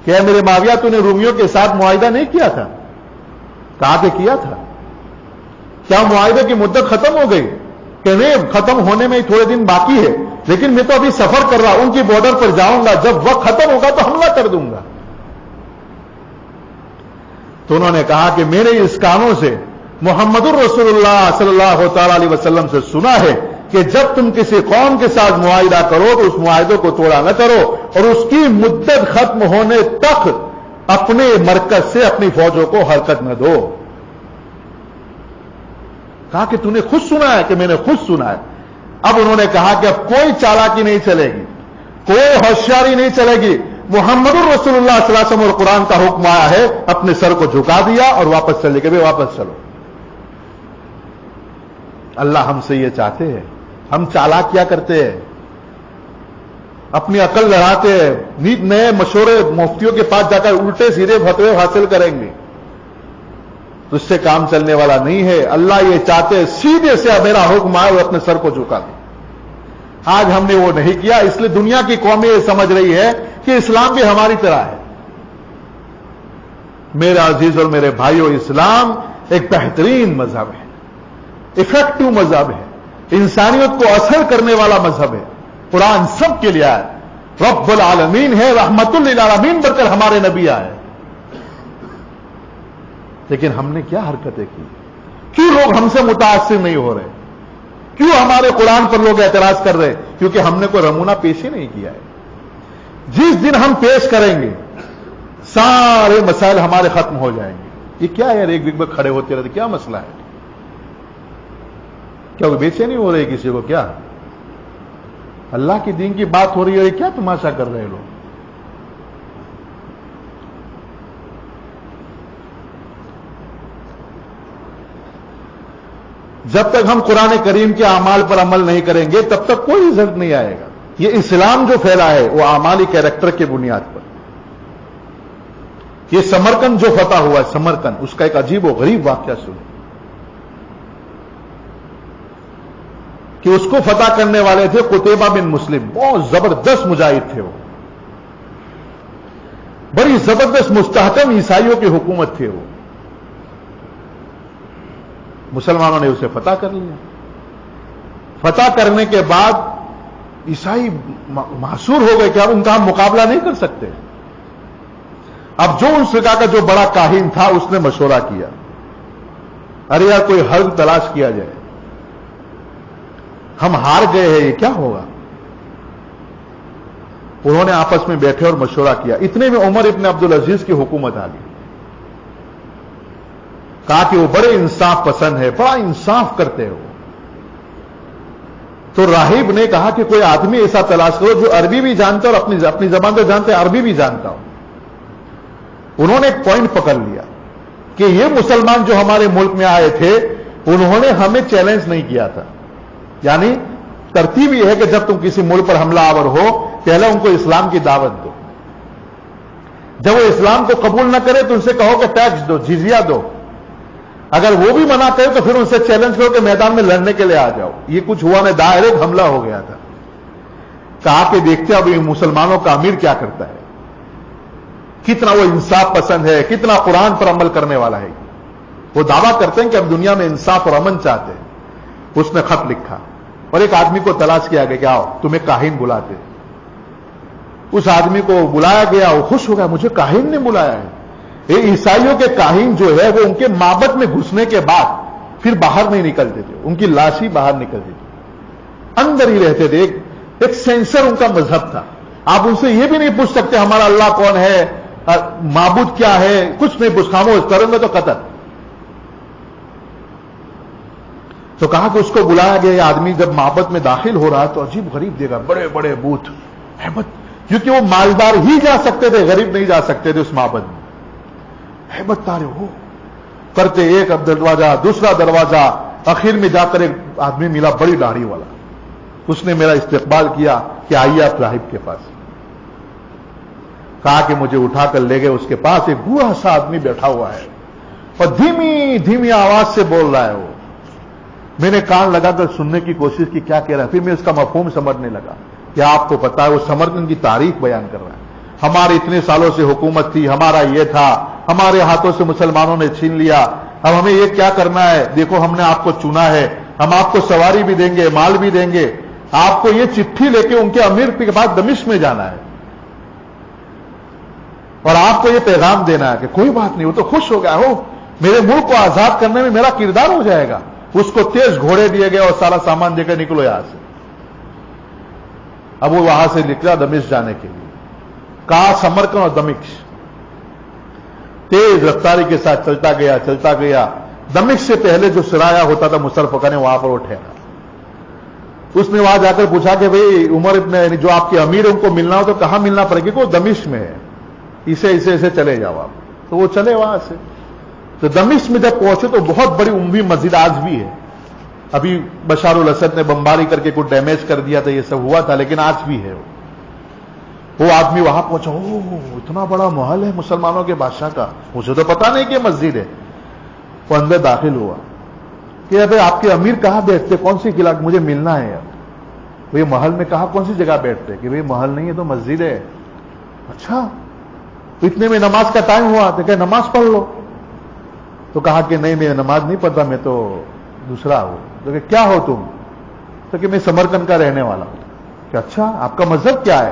کہ اے میرے معاویہ تو نے رومیوں کے ساتھ معاہدہ نہیں کیا تھا؟ کہا کہ کیا تھا۔ کیا معاہدے کی مدت ختم ہو گئی؟ کہ نہیں، ختم ہونے میں تھوڑے دن باقی ہے، لیکن میں تو ابھی سفر کر رہا، ان کی بارڈر پر جاؤں گا، جب وقت ختم ہوگا تو حملہ کر دوں گا۔ تو انہوں نے کہا کہ میرے اس کانوں سے محمد الرسول اللہ صلی اللہ تعالی علیہ وسلم سے سنا ہے کہ جب تم کسی قوم کے ساتھ معاہدہ کرو تو اس معاہدے کو توڑا نہ کرو اور اس کی مدت ختم ہونے تک اپنے مرکز سے اپنی فوجوں کو حرکت نہ دو۔ کہا کہ تو نے خود سنا ہے؟ کہ میں نے خود سنا ہے۔ اب انہوں نے کہا کہ اب کوئی چالاکی نہیں چلے گی، کوئی ہوشیاری نہیں چلے گی، محمد الرسول اللہ صلی اللہ علیہ وسلم اور قرآن کا حکم آیا ہے، اپنے سر کو جھکا دیا اور واپس چلے گئے۔ واپس چلو۔ اللہ ہم سے یہ چاہتے ہیں، ہم چالاک کیا کرتے ہیں، اپنی عقل لڑاتے ہیں، نئے مشورے مفتیوں کے پاس جا کر الٹے سیدھے فتوے حاصل کریں گے، تو اس سے کام چلنے والا نہیں ہے۔ اللہ یہ چاہتے سیدھے سے میرا حکم آئے اور اپنے سر کو جھکا دے۔ آج ہم نے وہ نہیں کیا، اس لیے دنیا کی قومیں یہ سمجھ رہی ہے کہ اسلام بھی ہماری طرح ہے۔ میرا عزیز اور میرے بھائیوں، اسلام ایک بہترین مذہب ہے، افیکٹو مذہب ہے، انسانیت کو اثر کرنے والا مذہب ہے۔ قرآن سب کے لیے ہے، رب العالمین ہے, رحمت للعالمین بن کر ہمارے نبی آئے. لیکن ہم نے کیا حرکتیں کی؟ کیوں لوگ ہم سے متاثر نہیں ہو رہے؟ کیوں ہمارے قرآن پر لوگ اعتراض کر رہے؟ کیونکہ ہم نے کوئی نمونہ پیش ہی نہیں کیا ہے. جس دن ہم پیش کریں گے سارے مسائل ہمارے ختم ہو جائیں گے. یہ کیا ہے یار, ایک ویک میں کھڑے ہوتے رہتے, کیا مسئلہ ہے؟ کیا وہ بے چینی ہو رہی ہے کسی کو؟ کیا اللہ کی دین کی بات ہو رہی ہے, کیا تماشا کر رہے لوگ؟ جب تک ہم قرآن کریم کے اعمال پر عمل نہیں کریں گے تب تک کوئی رزلٹ نہیں آئے گا. یہ اسلام جو پھیلا ہے وہ اعمالی کیریکٹر کی بنیاد پر. یہ سمرقند جو فتح ہوا ہے, سمرقند, اس کا ایک عجیب و غریب واقعہ سنو کہ اس کو فتح کرنے والے تھے قتیبہ بن مسلم. بہت زبردست مجاہد تھے وہ, بڑی زبردست مستحکم عیسائیوں کی حکومت تھی وہ. مسلمانوں نے اسے فتح کر لیا. فتح کرنے کے بعد عیسائی محصور ہو گئے کہ اب ان کا ہم مقابلہ نہیں کر سکتے. اب جو ان فرقہ کا جو بڑا کاہن تھا اس نے مشورہ کیا, ارے یار کوئی حل تلاش کیا جائے, ہم ہار گئے ہیں, یہ کیا ہوگا؟ انہوں نے آپس میں بیٹھے اور مشورہ کیا. اتنے میں عمر ابن عبدالعزیز کی حکومت آ گئی. کہا کہ وہ بڑے انصاف پسند ہے, بڑا انصاف کرتے ہو. تو راہب نے کہا کہ کوئی آدمی ایسا تلاش کرو جو عربی بھی جانتا اور اپنی زبان تو جانتے, عربی بھی جانتا ہو. انہوں نے ایک پوائنٹ پکڑ لیا کہ یہ مسلمان جو ہمارے ملک میں آئے تھے انہوں نے ہمیں چیلنج نہیں کیا تھا. یعنی ترتیب یہ ہے کہ جب تم کسی ملک پر حملہ آور ہو پہلے ان کو اسلام کی دعوت دو. جب وہ اسلام کو قبول نہ کرے تو ان سے کہو کہ ٹیکس دو, جزیہ دو. اگر وہ بھی منع کرے تو پھر ان سے چیلنج کرو کہ میدان میں لڑنے کے لیے آ جاؤ. یہ کچھ ہوا نہیں, ڈائریکٹ حملہ ہو گیا تھا. کہا کہ دیکھتے اب مسلمانوں کا امیر کیا کرتا ہے, کتنا وہ انصاف پسند ہے, کتنا قرآن پر عمل کرنے والا ہے. وہ دعویٰ کرتے ہیں کہ ہم دنیا میں انصاف اور امن چاہتے ہیں. اس نے خط لکھا اور ایک آدمی کو تلاش کیا گیا کہ آؤ تمہیں کاہن بلاتے. اس آدمی کو بلایا گیا, وہ خوش ہو گیا, مجھے کاہن نے بلایا ہے. عیسائیوں کے کاہن جو ہے وہ ان کے معبد میں گھسنے کے بعد پھر باہر نہیں نکلتے تھے, ان کی لاش ہی باہر نکلتی تھی, اندر ہی رہتے تھے. ایک سینسر ان کا مذہب تھا. آپ ان سے یہ بھی نہیں پوچھ سکتے ہمارا اللہ کون ہے, معبود کیا ہے, کچھ نہیں پوچھ, خاموش کریں گے تو قتل. تو کہا کہ اس کو بلایا گیا. یہ آدمی جب معبد میں داخل ہو رہا تو عجیب غریب دیکھا, بڑے بڑے بت, کیونکہ وہ مالدار ہی جا سکتے تھے, غریب نہیں جا سکتے تھے اس معبد میں. ہیبت تارے ہو کرتے, ایک دروازہ دوسرا دروازہ, آخر میں جا کر ایک آدمی ملا بڑی داڑھی والا. اس نے میرا استقبال کیا کہ آئیے آپ راہب کے پاس. کہا کہ مجھے اٹھا کر لے گئے. اس کے پاس ایک بوڑھا سا آدمی بیٹھا ہوا ہے اور دھیمی دھیمی آواز سے بول رہا ہے. وہ میں نے کان لگا کر سننے کی کوشش کی کیا کہہ رہا ہے. پھر میں اس کا مفہوم سمجھنے لگا کہ آپ کو پتا ہے وہ سمرقند کی تاریخ بیان کر رہا ہے. ہمارے اتنے سالوں سے حکومت تھی, ہمارا یہ تھا, ہمارے ہاتھوں سے مسلمانوں نے چھین لیا, اب ہمیں یہ کیا کرنا ہے, دیکھو ہم نے آپ کو چنا ہے, ہم آپ کو سواری بھی دیں گے, مال بھی دیں گے, آپ کو یہ چٹھی لے کے ان کے امیر کے پاس دمشق میں جانا ہے اور آپ کو یہ پیغام دینا ہے کہ کوئی بات نہیں. وہ تو خوش ہو گیا, ہو میرے ملک کو آزاد کرنے میں میرا کردار ہو جائے گا. اس کو تیز گھوڑے دیے گئے اور سارا سامان دے کر نکلو یہاں سے. اب وہ وہاں سے نکلا دمشق جانے کے لیے. کہا سمرقند اور دمشق, تیز رفتاری کے ساتھ چلتا گیا. دمشق سے پہلے جو سرایا ہوتا تھا مسلف کا نے وہاں پر وہ ٹھہرا. اس نے وہاں جا کر پوچھا کہ بھئی عمر ابن جو آپ کے امیر ان کو ملنا ہو تو کہاں ملنا پڑے گا؟ وہ دمشق میں ہے, اسے چلے جاؤ آپ. تو وہ چلے وہاں سے. تو دمشق میں جب پہنچے تو بہت بڑی عمومی مسجد آج بھی ہے. ابھی بشار الاسد نے بمباری کر کے کچھ ڈیمیج کر دیا تھا, یہ سب ہوا تھا, لیکن آج بھی ہے. وہ آدمی وہاں پہنچا, اتنا بڑا محل ہے مسلمانوں کے بادشاہ کا, مجھے تو پتا نہیں کہ مسجد ہے. وہ اندر داخل ہوا کہ ابھی آپ کے امیر کہاں بیٹھتے, کون سی قلعہ, مجھے ملنا ہے. اب یہ محل میں کہا کون سی جگہ بیٹھتے, کہ بھئی محل نہیں ہے تو مسجد ہے. اچھا, اتنے میں نماز کا ٹائم ہوا تو کہ نماز پڑھ لو. تو کہا کہ نہیں میں نماز نہیں پڑھتا, میں تو دوسرا ہوں. تو کہ کیا ہو تم؟ تو کہ میں سمرقند کا رہنے والا ہوں. کہ اچھا آپ کا مذہب کیا ہے؟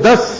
10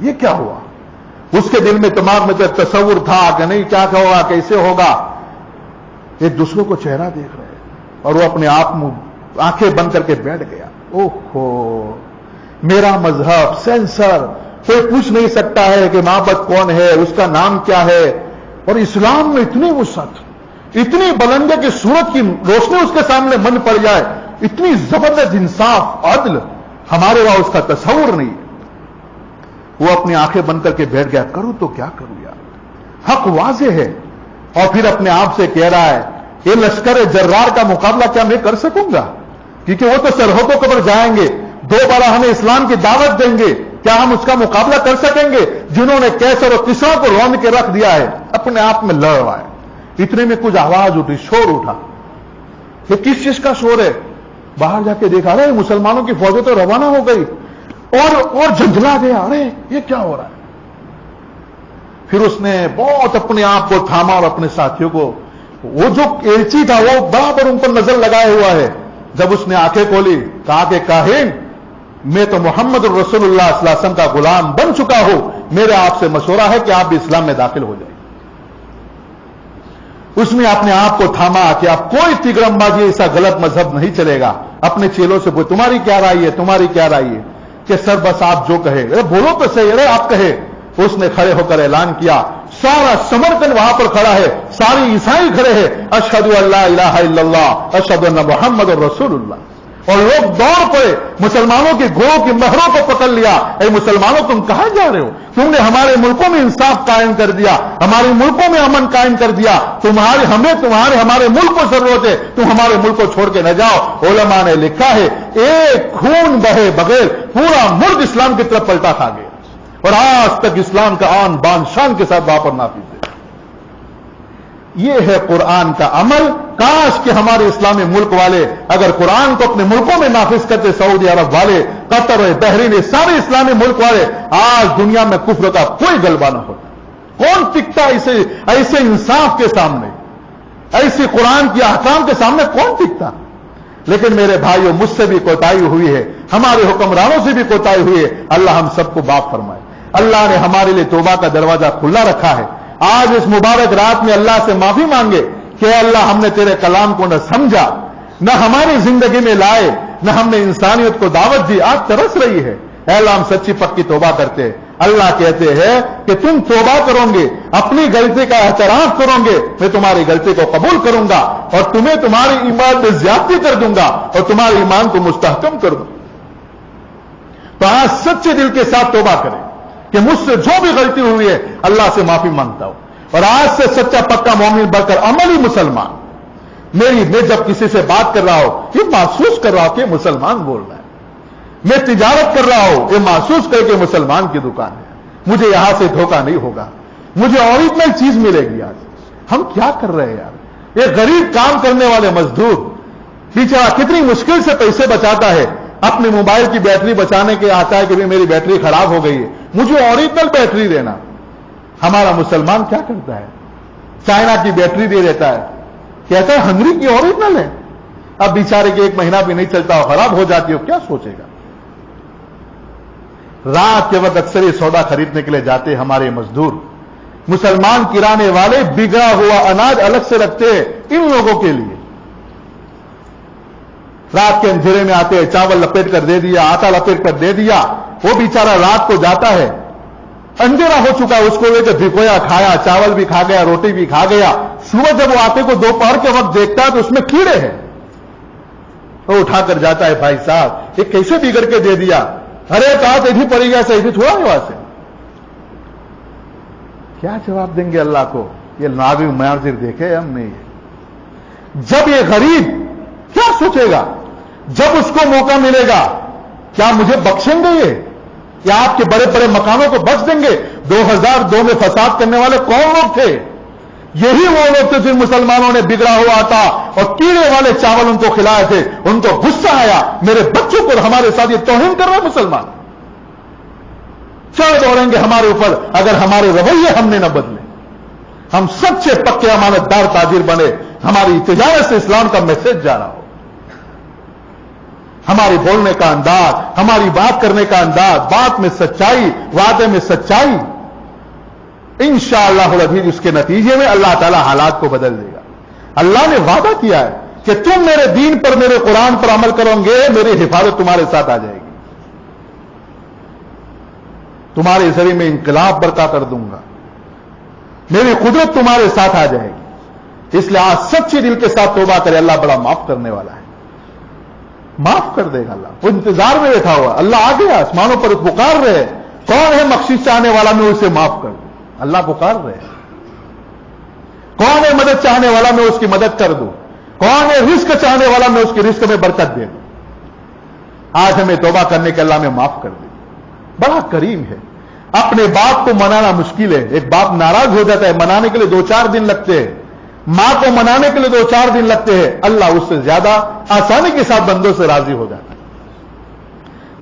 یہ کیا ہوا؟ اس کے دل میں دماغ میں تو ایک تصور تھا کہ نہیں کیا ہوگا، کیسے ہوگا. ایک دوسروں کو چہرہ دیکھ رہے اور وہ اپنے آپ آنکھیں بند کر کے بیٹھ گیا. اوہو، میرا مذہب سینسر، کوئی پوچھ نہیں سکتا ہے کہ معبد کون ہے، اس کا نام کیا ہے. اور اسلام میں اتنی وسعت، اتنی بلند ہے کہ سورج کی روشنی اس کے سامنے من پڑ جائے، اتنی زبردست انصاف عدل، ہمارے وہاں اس کا تصور نہیں. وہ اپنی آنکھیں بند کر کے بیٹھ گیا. کروں تو کیا کروں یار، حق واضح ہے. اور پھر اپنے آپ سے کہہ رہا ہے یہ لشکر جرار کا مقابلہ کیا میں کر سکوں گا؟ کیونکہ وہ تو سرحدوں پر جائیں گے، دوبارہ ہمیں اسلام کی دعوت دیں گے، کیا ہم اس کا مقابلہ کر سکیں گے؟ جنہوں نے کیسر اور کسرا کو روند کے رکھ دیا ہے، اپنے آپ میں لڑ رہا ہے. اتنے میں کچھ آواز اٹھی، شور اٹھا. یہ کس چیز کا شور ہے؟ باہر جا کے دیکھا، ارے مسلمانوں کی فوجیں تو روانہ ہو گئی. اور جھنجھلا گیا، ارے یہ کیا ہو رہا ہے؟ پھر اس نے بہت اپنے آپ کو تھاما اور اپنے ساتھیوں کو، وہ جو ایلچی تھا وہ برابر ان پر نظر لگائے ہوا ہے. جب اس نے آنکھیں کھولی کہا کہ کاہن، میں تو محمد رسول اللہ صلی اللہ علیہ وسلم کا غلام بن چکا ہوں، میرے آپ سے مشورہ ہے کہ آپ بھی اسلام میں داخل ہو جائیں. اس نے اپنے آپ کو تھاما کہ اب کوئی تگرم بازی ایسا غلط مذہب نہیں چلے گا. اپنے چیلوں سے پوچھ تمہاری کیا رائے ہے، تمہاری کیا رائے ہے؟ کہ سر بس آپ جو کہے. ارے بولو تو صحیح، ارے آپ کہے. اس نے کھڑے ہو کر اعلان کیا، سارا سمرقند وہاں پر کھڑا ہے، ساری عیسائی کھڑے ہیں، اشہد ان لا الہ الا اللہ اشہد ان محمد رسول اللہ. اور لوگ دوڑ پڑے، مسلمانوں کے گروہ کی مہروں کو پکڑ لیا. اے مسلمانوں تم کہاں جا رہے ہو؟ تم نے ہمارے ملکوں میں انصاف قائم کر دیا، ہمارے ملکوں میں امن قائم کر دیا، ہمارے ملک کو ضرورت ہے، تم ہمارے ملک کو چھوڑ کے نہ جاؤ. علماء نے لکھا ہے ایک خون بہے بغیر پورا ملک اسلام کی طرف پلٹا کھا گیا، اور آج تک اسلام کا آن بان شان کے ساتھ وہاں پر نافذ ہے. یہ ہے قرآن کا عمل. کاش کہ ہمارے اسلامی ملک والے اگر قرآن کو اپنے ملکوں میں نافذ کرتے، سعودی عرب والے، قطر، بحرین، سارے اسلامی ملک والے، آج دنیا میں کفر کا کوئی غلبہ نہ ہوتا. کون ٹکتا ایسے انصاف کے سامنے، ایسے قرآن کے احکام کے سامنے کون ٹکتا؟ لیکن میرے بھائیوں، مجھ سے بھی کوتاہی ہوئی ہے، ہمارے حکمرانوں سے بھی کوتاہی ہوئی ہے. اللہ ہم سب کو معاف فرمائے. اللہ نے ہمارے لیے توبہ کا دروازہ کھلا رکھا ہے. آج اس مبارک رات میں اللہ سے معافی مانگے کہ اے اللہ ہم نے تیرے کلام کو نہ سمجھا، نہ ہماری زندگی میں لائے، نہ ہم نے انسانیت کو دعوت دی. آج ترس رہی ہے. اے اللہ ہم سچی پکی توبہ کرتے ہیں. اللہ کہتے ہیں کہ تم توبہ کرو گے، اپنی غلطی کا اعتراف کرو گے، میں تمہاری غلطی کو قبول کروں گا اور تمہیں تمہاری ایمان میں زیادتی کر دوں گا اور تمہارے ایمان کو مستحکم کر دوں. تو آج سچے دل کے ساتھ توبہ کریں کہ مجھ سے جو بھی غلطی ہوئی ہے اللہ سے معافی مانگتا ہوں. اور آج سے سچا پکا مومن بن کر عملی مسلمان. میں جب کسی سے بات کر رہا ہوں یہ محسوس کر رہا ہوں کہ مسلمان بول رہا ہے. میں تجارت کر رہا ہوں یہ محسوس کر کے مسلمان کی دکان ہے، مجھے یہاں سے دھوکہ نہیں ہوگا، مجھے اوریجنل چیز ملے گی. آج ہم کیا کر رہے ہیں یار؟ ایک غریب کام کرنے والے مزدور بیچارہ کتنی مشکل سے پیسے بچاتا ہے، اپنے موبائل کی بیٹری بچانے کے آتا ہے کہ میری بیٹری خراب ہو گئی ہے، مجھے اوریجنل بیٹری دینا. ہمارا مسلمان کیا کرتا ہے؟ چائنا کی بیٹری دے دیتا ہے، کہتا ہے ہنگری کی اوریجنل ہے. اب بیچارے کے 1 مہینہ بھی نہیں چلتا اور خراب ہو جاتی ہو، کیا سوچے گا؟ رات کے وقت اکثر سودا خریدنے کے لیے جاتے ہمارے مزدور. مسلمان کرانے والے بگڑا ہوا اناج الگ سے رکھتے ہیں ان لوگوں کے لیے. رات کے اندھیرے میں آتے ہیں، چاول لپیٹ کر دے دیا، آٹا لپیٹ کر دے دیا. وہ بیچارہ رات کو جاتا ہے، اندھیرا ہو چکا ہے، اس کو لے کے بھگویا کھایا، چاول بھی کھا گیا، روٹی بھی کھا گیا. صبح جب وہ آتے کو دوپہر کے وقت دیکھتا ہے تو اس میں کیڑے ہیں. وہ اٹھا کر جاتا ہے، بھائی صاحب یہ کیسے بگڑ کے دے دیا؟ ارے کہا تو ایسی پڑی گیا سے تھوڑا ہے وہاں سے. کیا جواب دیں گے اللہ کو؟ یہ ناوی مناظر دیکھے ہم نے. جب یہ غریب کیا سوچے گا جب اس کو موقع ملے گا؟ کیا مجھے بخشیں گے یہ؟ کیا آپ کے بڑے بڑے مکانوں کو بخش دیں گے؟ 2002 میں فساد کرنے والے کون لوگ تھے؟ یہی وہ لوگ تھے جن مسلمانوں نے بگڑا ہوا تھا اور کیڑے والے چاول ان کو کھلائے تھے. ان کو غصہ آیا، میرے بچوں کو ہمارے ساتھ یہ توہین کر رہا مسلمان. چڑھ دوڑیں گے ہمارے اوپر اگر ہمارے رویے ہم نے نہ بدلے. ہم سچے پکے امانت دار تاجر بنے، ہماری تجارت سے اسلام کا میسج جا رہا ہو. ہماری بولنے کا انداز، ہماری بات کرنے کا انداز، بات میں سچائی، وعدے میں سچائی، انشاءاللہ العزیز اس کے نتیجے میں اللہ تعالی حالات کو بدل دے گا۔ اللہ نے وعدہ کیا ہے کہ تم میرے دین پر، میرے قرآن پر عمل کرو گے، میری حفاظت تمہارے ساتھ آ جائے گی، تمہارے ذریعے میں انقلاب برپا کر دوں گا، میری قدرت تمہارے ساتھ آ جائے گی۔ اس لیے آج سچے دل کے ساتھ توبہ کرے، اللہ بڑا معاف کرنے والا ہے، معاف کر دے گا اللہ۔ وہ انتظار میں بیٹھا ہوا، اللہ آ گیا، آسمانوں پر پکار رہے، کون ہے بخشش چاہنے والا، میں اسے معاف کر دوں، اللہ پکار رہے۔ کون ہے مدد چاہنے والا، میں اس کی مدد کر دوں، کون ہے رزق چاہنے والا، میں اس کے رزق میں برکت دے دوں۔ آج ہمیں توبہ کرنے کے اللہ میں معاف کر دے، بڑا کریم ہے۔ اپنے باپ کو منانا مشکل ہے، ایک باپ ناراض ہو جاتا ہے، منانے کے لیے 2-4 دن لگتے ہیں، ماں کو منانے کے لیے 2-4 دن لگتے ہیں، اللہ اس سے زیادہ آسانی کے ساتھ بندوں سے راضی ہو جاتا ہے۔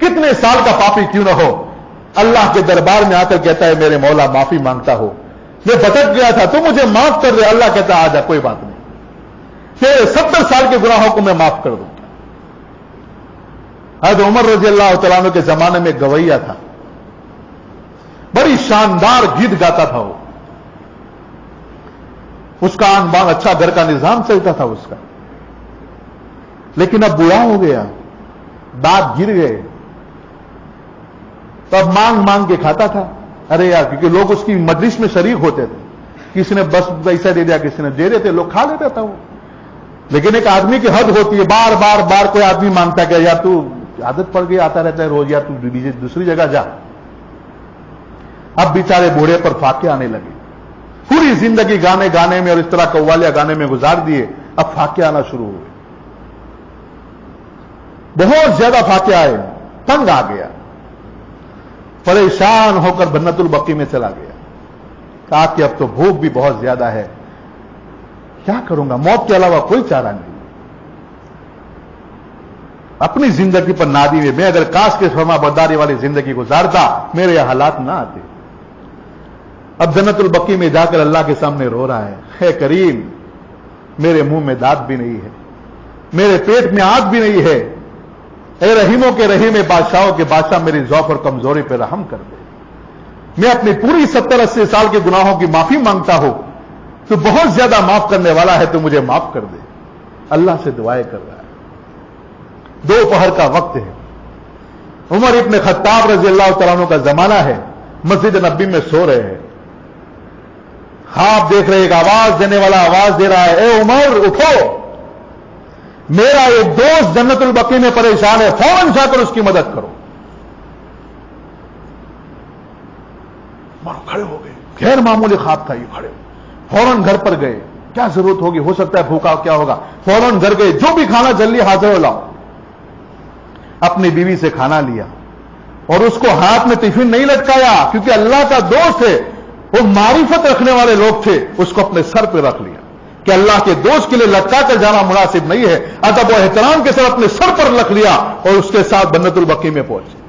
کتنے سال کا پاپی کیوں نہ ہو، اللہ کے دربار میں آ کر کہتا ہے میرے مولا معافی مانگتا ہو، میں بھٹک گیا تھا تو مجھے معاف کر دے، اللہ کہتا ہے آ جا، کوئی بات نہیں، تیرے 70 سال کے گناہوں کو میں معاف کر دوں۔ حضرت عمر رضی اللہ تعالیٰ عنہ کے زمانے میں گویا تھا، بڑی شاندار گیت گاتا تھا وہ، اس کا آن بان اچھا، گھر کا نظام چلتا تھا اس کا، لیکن اب بوڑھا ہو گیا، دانت گر گئے، تو اب مانگ مانگ کے کھاتا تھا۔ ارے یار، کیونکہ لوگ اس کی مجلس میں شریک ہوتے تھے، کسی نے بس پیسہ دے دیا، کسی نے دے دیتے، لوگ کھا لیتا تھا وہ۔ لیکن ایک آدمی کی حد ہوتی ہے، بار بار بار کوئی آدمی مانگتا ہے کہ یار تو عادت پڑ گئی، آتا رہتا ہے روز، یا تو دوسری جگہ جا۔ اب بیچارے بوڑھے پر فاقے آنے لگے، پوری زندگی گانے گانے میں اور اس طرح قوالیہ گانے میں گزار دیے، اب فاقے آنا شروع ہوئے، بہت زیادہ فاقے آئے، تنگ آ گیا، پریشان ہو کر جنت البقیع میں چلا گیا، کہا کہ اب تو بھوک بھی بہت زیادہ ہے، کیا کروں گا، موت کے علاوہ کوئی چارہ نہیں۔ اپنی زندگی پر نادم ہے، میں اگر کاش کے فرما برداری والی زندگی گزارتا، میرے یہ حالات نہ آتے۔ اب جنت البقیع میں جا کر اللہ کے سامنے رو رہا ہے، اے کریم، میرے منہ میں دانت بھی نہیں ہے، میرے پیٹ میں آگ بھی نہیں ہے، اے رحیموں کے رحیم، بادشاہوں کے بادشاہ، میری ضعف اور کمزوری پہ رحم کر دے، میں اپنی پوری 70-80 سال کے گناہوں کی معافی مانگتا ہوں، تو بہت زیادہ معاف کرنے والا ہے، تو مجھے معاف کر دے۔ اللہ سے دعائیں کر رہا ہے، دوپہر کا وقت ہے، عمر ابن خطاب رضی اللہ تعالیٰ عنہ کا زمانہ ہے، مسجد نبی میں سو رہے ہیں، آپ دیکھ رہے ایک آواز دینے والا آواز دے رہا ہے، اے عمر اٹھو، میرا ایک دوست جنت البقیع میں پریشان ہے، فوراً جا کر اس کی مدد کرو۔ کھڑے ہو گئے، غیر معمولی خواب تھا یہ، کھڑے فوراً گھر پر گئے، کیا ضرورت ہوگی، ہو سکتا ہے بھوکا کیا ہوگا، فوراً گھر گئے، جو بھی کھانا جلدی حاضر ہو لاؤ، اپنی بیوی سے کھانا لیا، اور اس کو ہاتھ میں ٹفن نہیں لٹکایا، کیونکہ اللہ کا دوست ہے، وہ معرفت رکھنے والے لوگ تھے، اس کو اپنے سر پہ رکھ لیا کہ اللہ کے دوست کے لیے لٹکا کر جانا مناسب نہیں ہے، ادب و احترام کے ساتھ اپنے سر پر رکھ لیا، اور اس کے ساتھ جنت البقیع میں پہنچے۔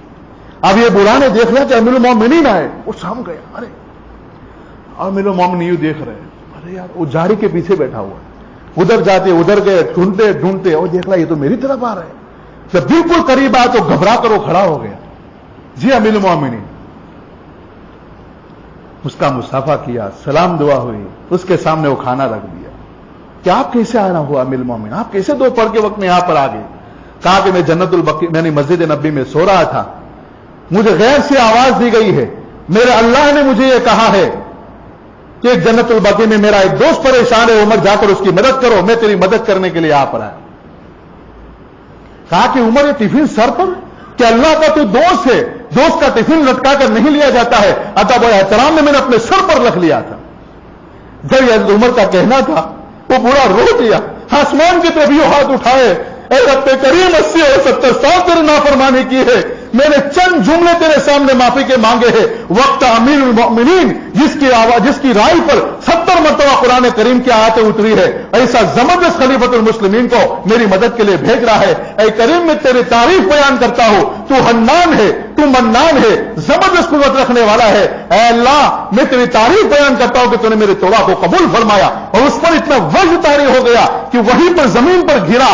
اب یہ بوڑھا نے دیکھ لیا کہ امیر المومنین آئے، وہ سام گیا، ارے امیر المومنین یوں دیکھ رہے ہیں، ارے یار، وہ جاری کے پیچھے بیٹھا ہوا ہے، ادھر جاتے ادھر گئے، ڈھونڈتے ڈھونڈتے، اور دیکھ رہا یہ تو میری طرف آ رہا ہے، جب بالکل قریب آیا تو گھبرا کر وہ کھڑا ہو گیا، جی امیر المومنین، اس کا مصافحہ کیا، سلام دعا ہوئی، اس کے سامنے وہ کھانا رکھ دیا کہ آپ کیسے آنا ہوا امیر المومنین، آپ کیسے دوپہر کے وقت میں یہاں پر آ گئے؟ کہا کہ میں جنت البقیع میں مسجد نبی میں سو رہا تھا، مجھے غیر سے آواز دی گئی ہے، میرے اللہ نے مجھے یہ کہا ہے کہ جنت البقیع میں میرا ایک دوست پریشان ہے، عمر جا کر اس کی مدد کرو، میں تیری مدد کرنے کے لیے یہاں پر آیا۔ کہا کہ عمر یہ ٹفن سر پر، کہ اللہ کا تو دوست ہے، دوست کا ٹفن لٹکا کر نہیں لیا جاتا ہے، ادب و احترام میں نے اپنے سر پر رکھ لیا تھا۔ جب یہ عمر کا کہنا تھا، وہ بڑا رو دیا، آسمان کی طرف یوں ہاتھ اٹھائے، اے رب کریم، 80 اور 70 سال تیرے نافرمانی کی ہے، میں نے چند جملے تیرے سامنے معافی کے مانگے ہیں، وقت امیر المؤمنین جس کی رائے پر 70 مرتبہ قرآن کریم کی آیتیں اتری ہے، ایسا زبردست خلیفۃ المسلمین کو میری مدد کے لیے بھیج رہا ہے، اے کریم میں تیری تعریف بیان کرتا ہوں، تو حنان ہے، تو منان ہے، زبردست قوت رکھنے والا ہے، اے اللہ میں تیری تعریف بیان کرتا ہوں کہ تو نے میری توبہ کو قبول فرمایا، اور اس پر اتنا وجد طاری ہو گیا کہ وہیں پر زمین پر گرا،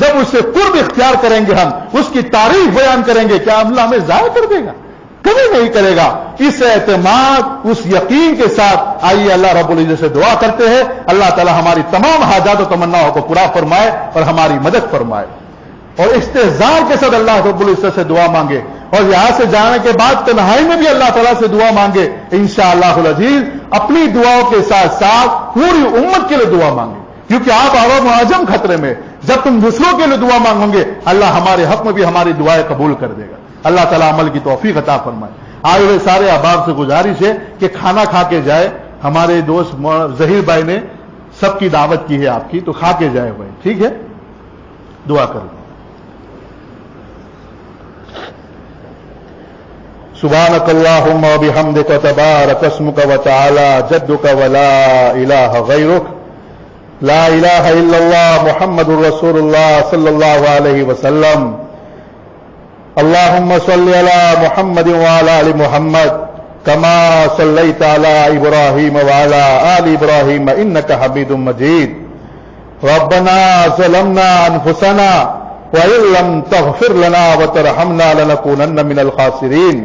جب اس سے قرب اختیار کریں گے، ہم اس کی تعریف بیان کریں گے، کیا اللہ ہمیں ضائع کر دے گا؟ کبھی نہیں کرے گا۔ اس اعتماد، اس یقین کے ساتھ آئیے اللہ رب العزت سے دعا کرتے ہیں، اللہ تعالی ہماری تمام حاجات و تمناؤں کو پورا فرمائے اور ہماری مدد فرمائے، اور استحضار کے ساتھ اللہ رب العزت سے دعا مانگے، اور یہاں سے جانے کے بعد تنہائی میں بھی اللہ تعالیٰ سے دعا مانگے انشاءاللہ العزیز۔ اپنی دعاؤں کے ساتھ ساتھ پوری امت کے لیے دعا مانگے، کیونکہ آپ عوام اعظم خطرے میں، جب تم دوسروں کے لیے دعا مانگو گے اللہ ہمارے حق میں بھی ہماری دعائیں قبول کر دے گا۔ اللہ تعالیٰ عمل کی توفیق عطا فرمائے۔ آئے ہوئے سارے احباب سے گزارش ہے کہ کھانا کھا کے جائے۔ ہمارے دوست ظہیر بھائی نے سب کی دعوت کی ہے آپ کی، تو کھا کے جائے بھائی، ٹھیک ہے؟ دعا کر لیں۔ سبحانک اللہم و بحمدک تبارک اسمک و تعالی جدک ولا الہ غیرک، لا الہ الا اللہ محمد رسول اللہ صلی اللہ علیہ وسلم۔ اللہم صلی علی محمد وعلی آل محمد کما صلیت علی ابراہیم وعلی آل ابراہیم انک حمید مجید۔ ربنا ظلمنا انفسنا وإن لم تغفر لنا وترحمنا لنكونن من الخاسرين۔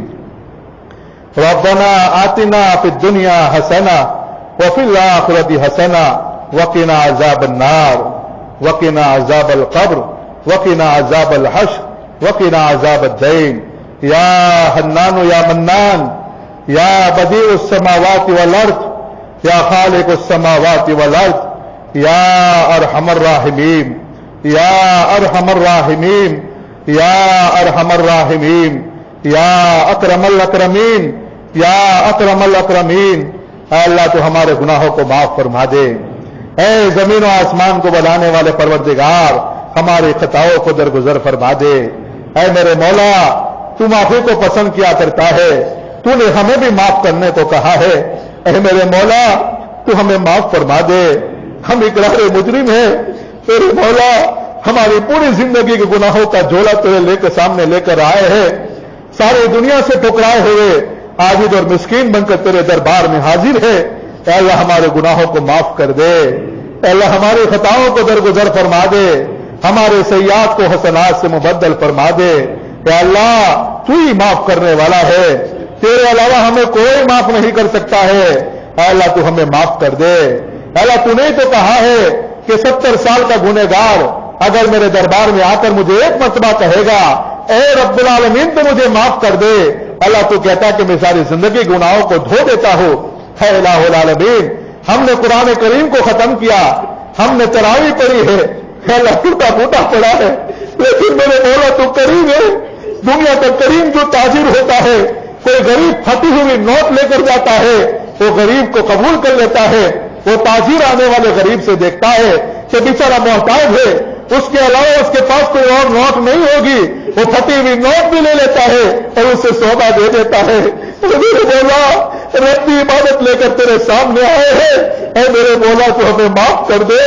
ربنا آتنا في الدنيا حسنة وفي الآخرة حسنة وقنا عذاب النار وقنا عذاب القبر وقنا عذاب الحشر وقنا عذاب الدين۔ يا حنان يا منان يا بديع السماوات والأرض يا خالق السماوات والأرض يا أرحم الراحمين يا أرحم الراحمين يا أرحم الراحمين يا أكرم الأكرمين یا اکرم الاکرمین۔ اے اللہ تو ہمارے گناہوں کو معاف فرما دے۔ اے زمین و آسمان کو بنانے والے پروردگار ہماری خطاؤں کو درگزر فرما دے۔ اے میرے مولا تو معافی کو پسند کیا کرتا ہے، تو نے ہمیں بھی معاف کرنے کو کہا ہے۔ اے میرے مولا تو ہمیں معاف فرما دے، ہم اقرار مجرم ہیں۔ میرے مولا ہماری پوری زندگی کے گناہوں کا جھولا تیرے لے کے سامنے لے کر آئے ہیں، ساری دنیا سے ٹھکرائے ہوئے عاجز اور مسکین بن کر تیرے دربار میں حاضر ہے۔ اے اللہ ہمارے گناہوں کو معاف کر دے، اے اللہ ہماری خطاؤں کو درگزر فرما دے، ہمارے سیئات کو حسنات سے مبدل فرما دے۔ اے اللہ تو ہی معاف کرنے والا ہے، تیرے علاوہ ہمیں کوئی معاف نہیں کر سکتا ہے۔ اے اللہ تو ہمیں معاف کر دے۔ اے اللہ تو نے تو کہا ہے کہ 70 سال کا گنہگار اگر میرے دربار میں آ کر مجھے ایک مرتبہ کہے گا اے رب العالمین تو مجھے معاف کر دے، اللہ تو کہتا ہے کہ میں ساری زندگی گناہوں کو دھو دیتا ہوں۔ اے الہ العالمین ہم نے قرآن کریم کو ختم کیا، ہم نے تراویح پڑھی ہے، اے اللہ ٹوٹا پھوٹا پڑا ہے، لیکن میرے مولا تو کریم ہے۔ دنیا کا کریم جو تاجر ہوتا ہے، کوئی غریب پھٹی ہوئی نوٹ لے کر جاتا ہے، وہ غریب کو قبول کر لیتا ہے۔ وہ تاجر آنے والے غریب سے دیکھتا ہے کہ بیچارہ محتاج ہے، اس کے علاوہ اس کے پاس کوئی اور نوٹ نہیں ہوگی، وہ پھٹی ہوئی نوٹ بھی لے لیتا ہے اور اسے سودا دے دیتا ہے۔ میرے مولا رب کی عبادت لے کر تیرے سامنے آئے ہیں، اے میرے مولا تو ہمیں معاف کر دے،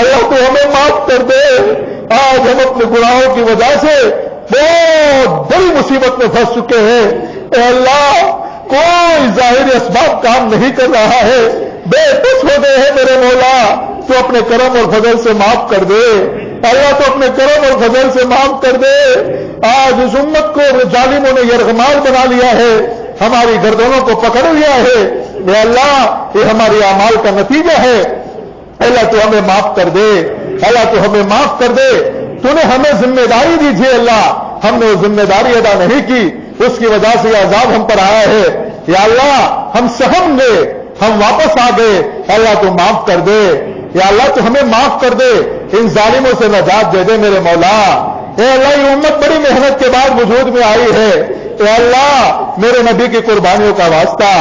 اللہ تو ہمیں معاف کر دے۔ آج ہم اپنے گناہوں کی وجہ سے بہت بڑی مصیبت میں پھنس چکے ہیں۔ اے اللہ کوئی ظاہری اسباب کام نہیں کر رہا ہے، بے بس ہو گئے ہیں میرے مولا، تو اپنے کرم اور فضل سے معاف کر دے۔ اللہ تو اپنے کرم اور فضل سے معاف کر دے۔ آج اس امت کو ظالموں نے یرغمال بنا لیا ہے، ہماری گردنوں کو پکڑ لیا ہے۔ اے اللہ یہ ہماری اعمال کا نتیجہ ہے، اللہ تو ہمیں معاف کر دے، اللہ تو ہمیں معاف کر دے۔ تو نے ہمیں ذمہ داری دیجیے اللہ، ہم نے وہ ذمہ داری ادا نہیں کی، اس کی وجہ سے یہ عذاب ہم پر آیا ہے۔ یا اللہ ہم سہم گئے، ہم واپس آ گئے، اللہ تو معاف کر دے۔ یا اللہ تو ہمیں معاف کر دے، ان ظالموں سے نجات دے دے میرے مولا۔ اے اللہ یہ امت بڑی محنت کے بعد وجود میں آئی ہے، اے اللہ میرے نبی کی قربانیوں کا واسطہ،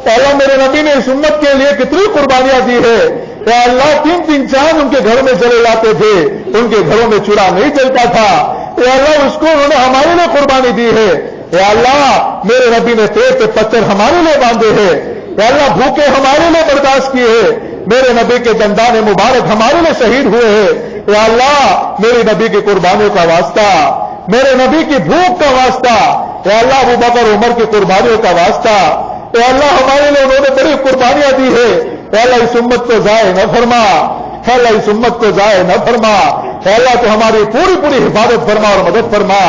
اے اللہ میرے نبی نے اس امت کے لیے کتنی قربانیاں دی ہے۔ اے اللہ 3 چاند ان کے گھروں میں چلے جاتے تھے، ان کے گھروں میں چولہا نہیں چلتا تھا، اے اللہ اس کو انہوں نے ہمارے لیے قربانی دی ہے۔ اے اللہ میرے نبی نے پیٹ پہ پتھر ہمارے لیے باندھے ہیں، اے اللہ بھوکے ہمارے لیے برداشت کیے ہیں، میرے نبی کے دندان مبارک ہمارے لیے شہید ہوئے ہیں۔ اے اللہ میرے نبی کی قربانیوں کا واسطہ، میرے نبی کی بھوک کا واسطہ، اے اللہ ابو بکر عمر کی قربانیوں کا واسطہ، اے اللہ ہمارے لیے انہوں نے بڑی قربانیاں دی ہے۔ اے اللہ اس امت کو ضائع نہ فرما، اے اللہ اس امت کو ضائع نہ فرما، اے اللہ تو ہماری پوری پوری حفاظت فرما اور مدد فرما.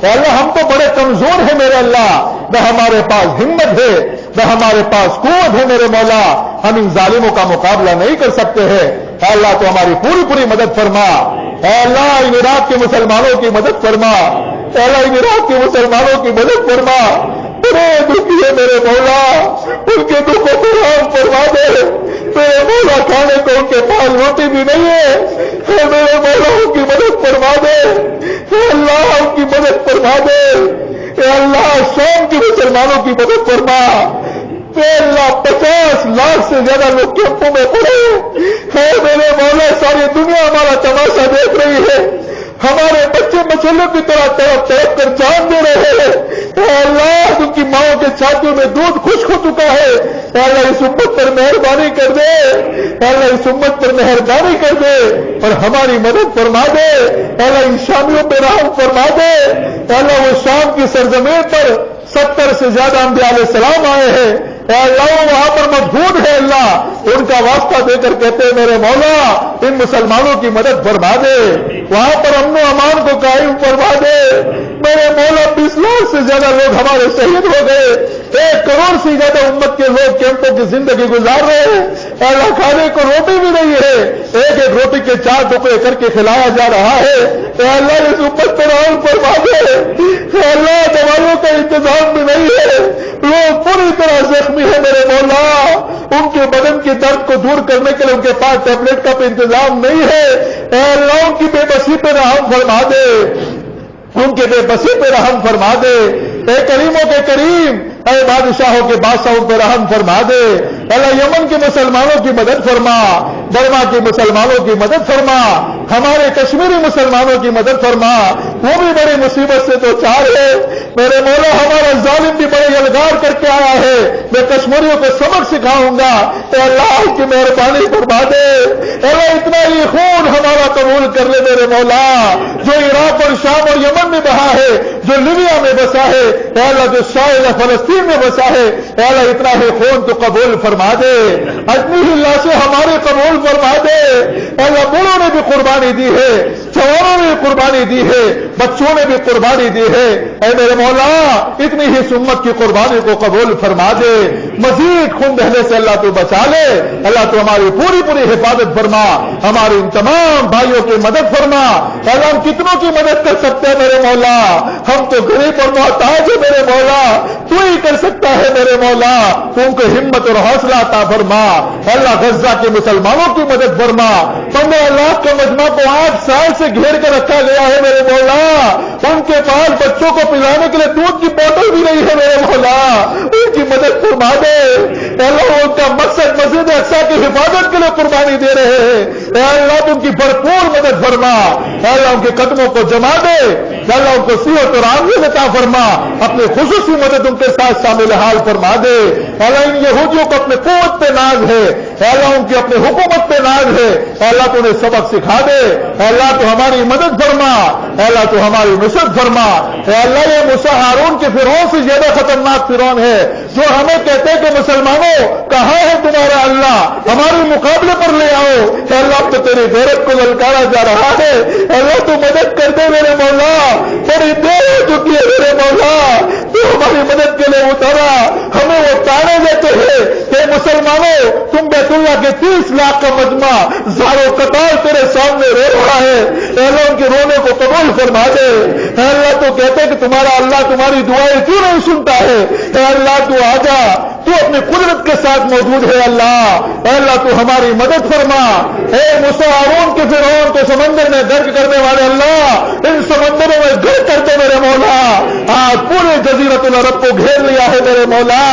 اے اللہ ہم تو بڑے کمزور ہیں میرے اللہ، نہ ہمارے پاس ہمت ہے نہ ہمارے پاس قوت ہے میرے مولا، ہم ان ظالموں کا مقابلہ نہیں کر سکتے ہیں. اے اللہ تو ہماری پوری پوری مدد فرما. اے اللہ ان عراق کے مسلمانوں کی مدد فرما. اے اللہ ان عراق کے مسلمانوں کی مدد فرما. بڑے دکھی ہے میرے مولا، ان کے دکھوں کو رام فرما دے. میرے مولا کھانے کو ان کے پاس روٹی بھی نہیں ہے، میرے مولا ان کی مدد فرما دے. اے اللہ ان کی مدد فرما دے. اے اللہ شام کے مسلمانوں کی مدد فرما. اے اللہ 50 لاکھ سے زیادہ لوگ کیمپوں میں پڑے ہیں میرے مولا. ساری دنیا ہمارا تماشا دیکھ رہی ہے. ہمارے بچے مچھلیوں کی طرح تڑپ تڑپ کر جان دے رہے ہیں. اے اللہ ان کی ماؤں کے چھاتیوں میں دودھ خشک ہو چکا ہے. اے اللہ اس امت پر مہربانی کر دے. اے اللہ اس امت پر مہربانی کر دے اور ہماری مدد فرما دے. اے اللہ ان شامیوں پہ رحم فرما دے. اے اللہ وہ شام کی سرزمین پر 70 سے زیادہ انبیاء علیہ السلام آئے ہیں. اے اللہ وہاں پر مضبوط ہے. اللہ ان کا واسطہ دے کر کہتے ہیں میرے مولا ان مسلمانوں کی مدد فرما دے. وہاں پر امن و امان کو قائم فرما دے. میرے مولا 20 لاکھ سے زیادہ لوگ ہمارے شہید ہو گئے. 1 کروڑ سے زیادہ امت کے لوگ کیمپوں کی زندگی گزار رہے ہیں. اے اللہ کھانے کو روٹی بھی نہیں ہے. ایک ایک روٹی کے 4 ٹکڑے کر کے کھلایا جا رہا ہے. اے اللہ اس امت پر رحم فرما دے. اے اللہ دوائیوں کا انتظام بھی نہیں ہے. لوگ پوری طرح زخمی ہے میرے مولا. ان کے بدن کے درد کو دور کرنے کے لیے ان کے پاس ٹیبلٹ کا بھی انتظام نہیں ہے. اے اللہ ان کی بے بسی پہ رحم فرما دے. ان کے بے بسی پہ رحم فرما دے. اے کریموں کے کریم، اے بادشاہوں کے بادشاہوں پہ رحم فرما دے. اللہ یمن کے مسلمانوں کی مدد فرما. برما کے مسلمانوں کی مدد فرما. ہمارے کشمیری مسلمانوں کی مدد فرما. وہ بھی بڑی مصیبت سے تو چار ہے میرے مولا. ہمارا ظالم بھی بڑے یلغار کر کے آیا ہے. میں کشمیریوں کو سبق سکھاؤں گا. اے اللہ کی مہربانی فرما دے. اے اللہ اتنا ہی خون ہمارا قبول کر لے میرے مولا، جو عراق اور شام اور یمن میں بہا ہے، جو لیبیا میں بسا ہے. اے اللہ جو ساحل فلسطین میں بسا ہے. اے اللہ اتنا ہی خون تو قبول فرما دے. اتنی ہی لاشیں ہمارے قبول فرما دے. اے اللہ بوڑھوں نے بھی قربانی دی ہے، جوانوں نے بھی قربانی دی ہے، بچوں نے بھی قربانی دی ہے. اے میرے مولا اتنی ہی امت کی قربانی کو قبول فرما دے. مزید خون بہنے سے اللہ تو بچا لے. اللہ تو ہماری پوری پوری حفاظت فرما. ہمارے ان تمام بھائیوں کی مدد فرما. اللہ ہم کتنوں کی مدد کر سکتے ہیں میرے مولا؟ ہم تو غریب اور محتاج ہیں میرے مولا. تو ہی کر سکتا ہے میرے مولا. تو ان کو ہمت اور حوصلہ عطا فرما. اللہ غزہ کے مسلمانوں کی مدد فرما. 15 لاکھ کا مجمع کو 8 سال سے گھیر کر رکھا گیا ہے میرے مولا. ان کے پاس بچوں کو پلانے کے لیے دودھ کی بوتل بھی نہیں ہے میرے مولا. ان کی مدد فرما دے. اللہ ان کا مقصد مسجد اقصی کی حفاظت کے لیے قربانی دے رہے ہیں. اے اللہ تو ان کی بھرپور مدد فرما. اے اللہ ان کے قدموں کو جما دے. اللہ ان کو صحت اور عافیت عطا فرما. اپنے خصوصی مدد ان کے ساتھ شامل حال فرما دے. اللہ ان یہودیوں کو اپنے قوت پہ ناز ہے. اے اللہ ان کی اپنے حکومت پہ ناز ہے. اے اللہ تو انہیں سبق سکھا دے. اے اللہ تو ہماری مدد فرما. اے اللہ تو ہماری نصرت فرما. اے اللہ یہ موسیٰ ہارون کے فرعون سے زیادہ خطرناک فرعون ہے، جو ہمیں کہتے ہیں کہ مسلمانوں کہاں ہے تمہارا اللہ، ہمارے مقابلے پر لے آؤ. اے اللہ تو تیری غیرت کو للکارا جا رہا ہے. اے اللہ تو مدد کر دے میرے مولا. بڑی دیر ہو چکی ہے میرے مولا. تو ہماری مدد کے لیے اترا. ہمیں وہ تانے دیتے ہیں کہ مسلمانوں تم بیت اللہ کے 30 لاکھ کا مجمع زارو قطار تیرے سامنے رو رہا ہے. اے اللہ ان کے رونے کو قبول فرما دے. اے اللہ تو کہتے ہیں کہ تمہارا اللہ تمہاری دعائیں کیوں نہیں سنتا ہے. اے اللہ تو آجا، تو اپنی قدرت کے ساتھ موجود ہے. اللہ اے اللہ تو ہماری مدد فرما. اے موسیٰ ہارون کے فرعون کو سمندر میں غرق کرنے والے اللہ، ان سمندروں میں غرق کرتے میرے مولا. آج پورے جزیرۃ العرب کو گھیر لیا ہے میرے مولا.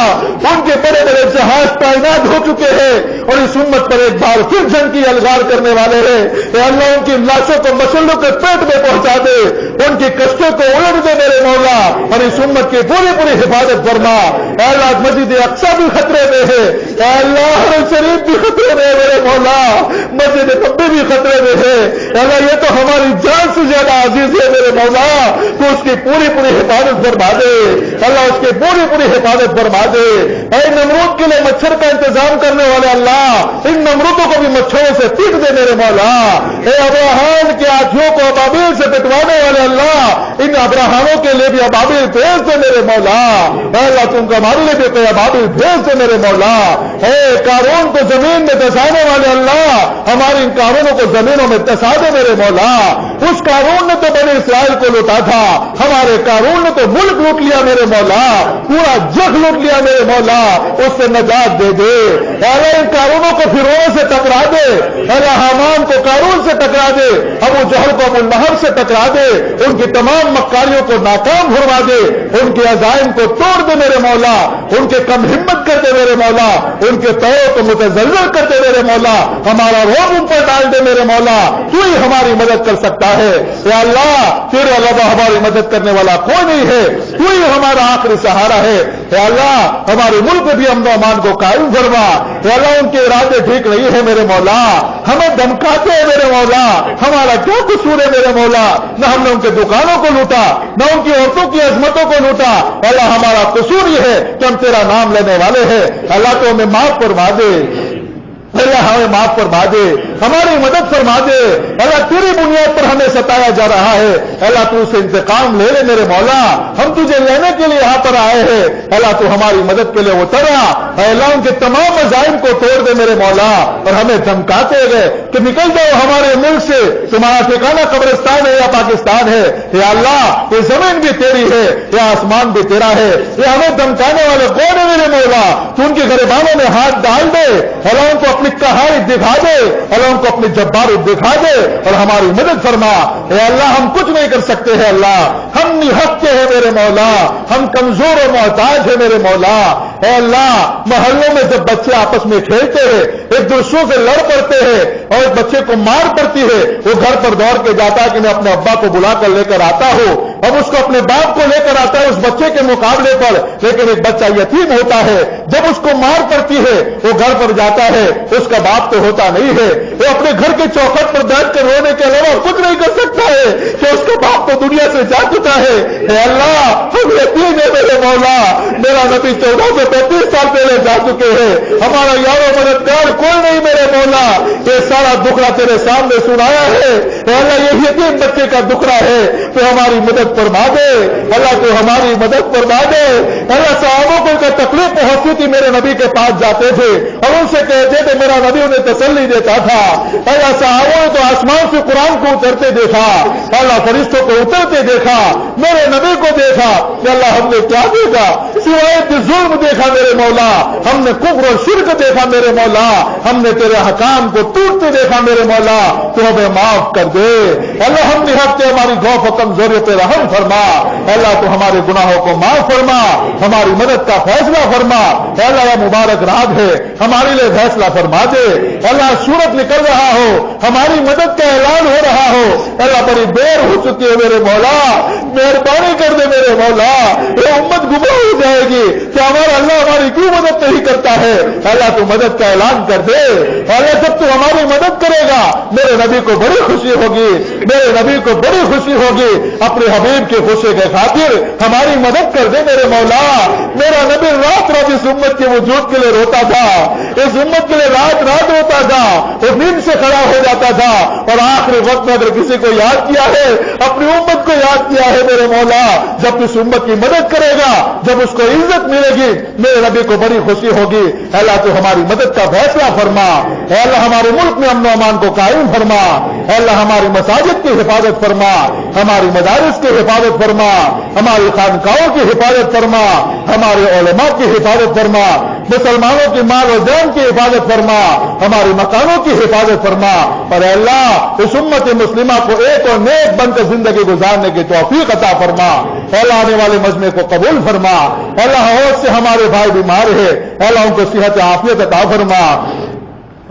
ان کے بڑے بڑے جہاز تعینات ہو چکے ہیں اور اس امت پر ایک بار پھر جنگ کی الغار کرنے والے ہیں. اے اللہ ان کی لاشوں کو مسلوں کے پیٹ میں پہنچا دے. ان کی کشتوں کو الٹ دے میرے مولا اور اس امت کی پوری پوری حفاظت فرما. اے اللہ مسجد اقصی بھی خطرے میں ہے. اے اللہ حرم شریف بھی خطرے میں ہے میرے مولا مسجد نبوی بھی خطرے میں ہے اللہ یہ تو ہماری جان سے زیادہ عزیز ہے میرے مولا تو اس کی پوری حفاظت فرما دے اللہ اس کی پوری حفاظت فرما دے اے نمرود کے لیے مچھر کا انتظام کرنے والے اللہ ان نمرودوں کو بھی مچھروں سے پیٹ دے میرے مولا اے ابراہیم کے ہاتھیوں کو ابابیل سے پٹوانے والے اللہ ان ابراہموں کے لیے بھی ابابیل بھیج دے میرے مولا اے اللہ تم کو ہمارے لیے بھی کوئی ابابیل بھیج دے میرے مولا اے قارون کو زمین میں دسانے والے اللہ ہماری ان قارونوں کو زمینوں میں دسا دے میرے مولا اس قارون نے تو بنی اسرائیل کو لوٹا تھا ہمارے قارون نے تو ملک لوٹ لیا میرے مولا پورا جگ لوٹ لیا میرے مولا اس سے نجات دے دے اللہ ان قارونوں کو فرعون سے ٹکرا دے اللہ حامان کو قارون سے ٹکرا دے ابو جہل کو ابو لہب سے ٹکرا دے ان کی تمام مکاریوں کو ناکام فرما دے ان کے عزائم کو توڑ دے میرے مولا ان کے کم ہمت کر دے میرے مولا ان کے پیروں کو متزلزل کر دے میرے مولا ہمارا روب ان پر ڈال دے میرے مولا تو ہی ہماری مدد کر سکتا ہے یا اللہ تیرے علاوہ ہماری مدد کرنے والا کوئی نہیں ہے تو ہی ہمارا آخری سہارا ہے یا اللہ ہمارے ملک میں بھی امن و امان کو قائم فرما یا اللہ ان کے ارادے ٹھیک نہیں ہے میرے مولا ہمیں دھمکاتے ہیں میرے مولا ہمارا کیا قصور ہے میرے مولا نہ ہم نے ان کے دکانوں کو لوٹا نہ ان کی عورتوں کی عظمتوں کو لوٹا اللہ ہمارا قصور یہ ہے کہ ہم تیرا نام لینے والے ہیں اللہ تو ہمیں معاف فرما دے اللہ ہمیں معاف فرما دے ہماری مدد فرما دے اللہ تیری بنیاد پر ہمیں ستایا جا رہا ہے اللہ تو اسے انتقام لے لے میرے مولا ہم تجھے لینے کے لیے یہاں پر آئے ہیں اللہ تو ہماری مدد کے لیے اترا اللہ ان کے تمام عزائم کو توڑ دے میرے مولا اور ہمیں دھمکاتے گئے کہ نکل جاؤ ہمارے ملک سے تمہارا ٹھکانہ قبرستان ہے یا پاکستان ہے یا اللہ یہ زمین بھی تیری ہے یا آسمان بھی تیرا ہے یہ ہمیں دھمکانے والے کون ہے میرے مولا تو ان کے گریبانوں میں ہاتھ ڈال دے اللہ ان کو اپنی قہاری دکھا دے اللہ ان کو اپنی جباری دکھا دے اور ہماری مدد فرما اے اللہ ہم کچھ نہیں کر سکتے ہیں اللہ ہم حق کے ہیں میرے مولا ہم کمزور اور محتاج ہیں میرے مولا اے اللہ محلوں میں جب بچے آپس میں کھیلتے ہیں ایک دوسروں سے لڑ پڑتے ہیں اور ایک بچے کو مار پڑتی ہے وہ گھر پر دوڑ کے جاتا ہے کہ میں اپنے ابا کو بلا کر لے کر آتا ہوں اب اس کو اپنے باپ کو لے کر آتا ہے اس بچے کے مقابلے پر لیکن ایک بچہ یتیم ہوتا ہے جب اس کو مار پڑتی ہے وہ گھر پر جاتا ہے اس کا باپ تو ہوتا نہیں ہے وہ اپنے گھر کے چوکھٹ پر بیٹھ کر رونے کے علاوہ کچھ نہیں کر سکتا ہے کہ اس کا باپ تو دنیا سے جا چکا ہے اے اللہ ہم یتیم ہے میرے مولا میرا نبی 14 سے 35 سال پہلے جا چکے ہیں ہمارا یار و مددگار کوئی نہیں میرے مولا یہ سارا دکھڑا تیرے سامنے سنایا ہے اے اللہ یہ یتیم بچے کا دکھڑا ہے تو ہماری مدد فرما دے اللہ تو ہماری مدد فرما دے اللہ صحابوں کو کا تکلیف پہنچتی تھی میرے نبی کے پاس جاتے تھے اور ان سے کہتے تھے میرا نبی انہیں تسلی دیتا تھا اللہ صحابوں نے تو آسمان سے قرآن کو اترتے دیکھا اللہ فرشتوں کو اترتے دیکھا میرے نبی کو دیکھا کہ اللہ ہم نے کیا دیکھا سوائے ظلم دیکھا میرے مولا ہم نے کفر اور شرک دیکھا میرے مولا ہم نے تیرے حکام کو ٹوٹتے دیکھا میرے مولا تو ہمیں معاف کر دے اللہ ہم نے حق کے ہماری ضعف و کمزوری پہ رحم فرما اللہ تو ہمارے گناہوں کو معاف فرما ہماری مدد کا فیصلہ فرما اللہ یہ مبارک رات ہے ہمارے لیے فیصلہ فرما دے اللہ سورج نکل رہا ہو ہماری مدد کا اعلان ہو رہا ہو اللہ بڑی دیر ہو چکی ہے میرے مولا مہربانی کر دے میرے مولا یہ امت گمراہ ہو جائے گی کہ ہمارا اللہ ہماری کیوں مدد نہیں کرتا ہے اللہ تو مدد کا اعلان کر دے اللہ جب تو ہماری مدد کرے گا میرے نبی کو بڑی خوشی ہوگی میرے نبی کو بڑی خوشی ہوگی اپنے حبیب کی خوشی کے خاطر ہماری مدد کر دے میرے مولا میرا نبی رات رات اس امت کے وجود کے لیے روتا تھا اس امت کے لیے رات رات روتا تھا وہ نیند سے کھڑا ہو جاتا تھا اور آخری وقت میں اگر کسی کو یاد کیا ہے اپنی امت کو یاد کیا ہے میرے مولا جب اس امت کی مدد کرے گا جب اس کو عزت ملے گی میرے نبی کو بڑی خوشی ہوگی اللہ تو ہماری مدد کا فیصلہ فرما اللہ ہمارے ملک میں امن و امان کو قائم فرما اللہ ہماری مساجد کی حفاظت فرما ہماری مدارس کی حفاظت فرما ہماری خانقاہوں کی حفاظت فرما ہمارے علماء کی حفاظت فرما مسلمانوں کی مال و جان کی حفاظت فرما ہماری مکانوں کی حفاظت فرما اور اللہ اس امت مسلمہ کو ایک اور نیک بن کر زندگی گزارنے کی توفیق عطا فرما اللہ آنے والے مجمع کو قبول فرما اللہ ہوش سے ہمارے بھائی بیمار ہے اللہ ان کو صحت عافیت عطا فرما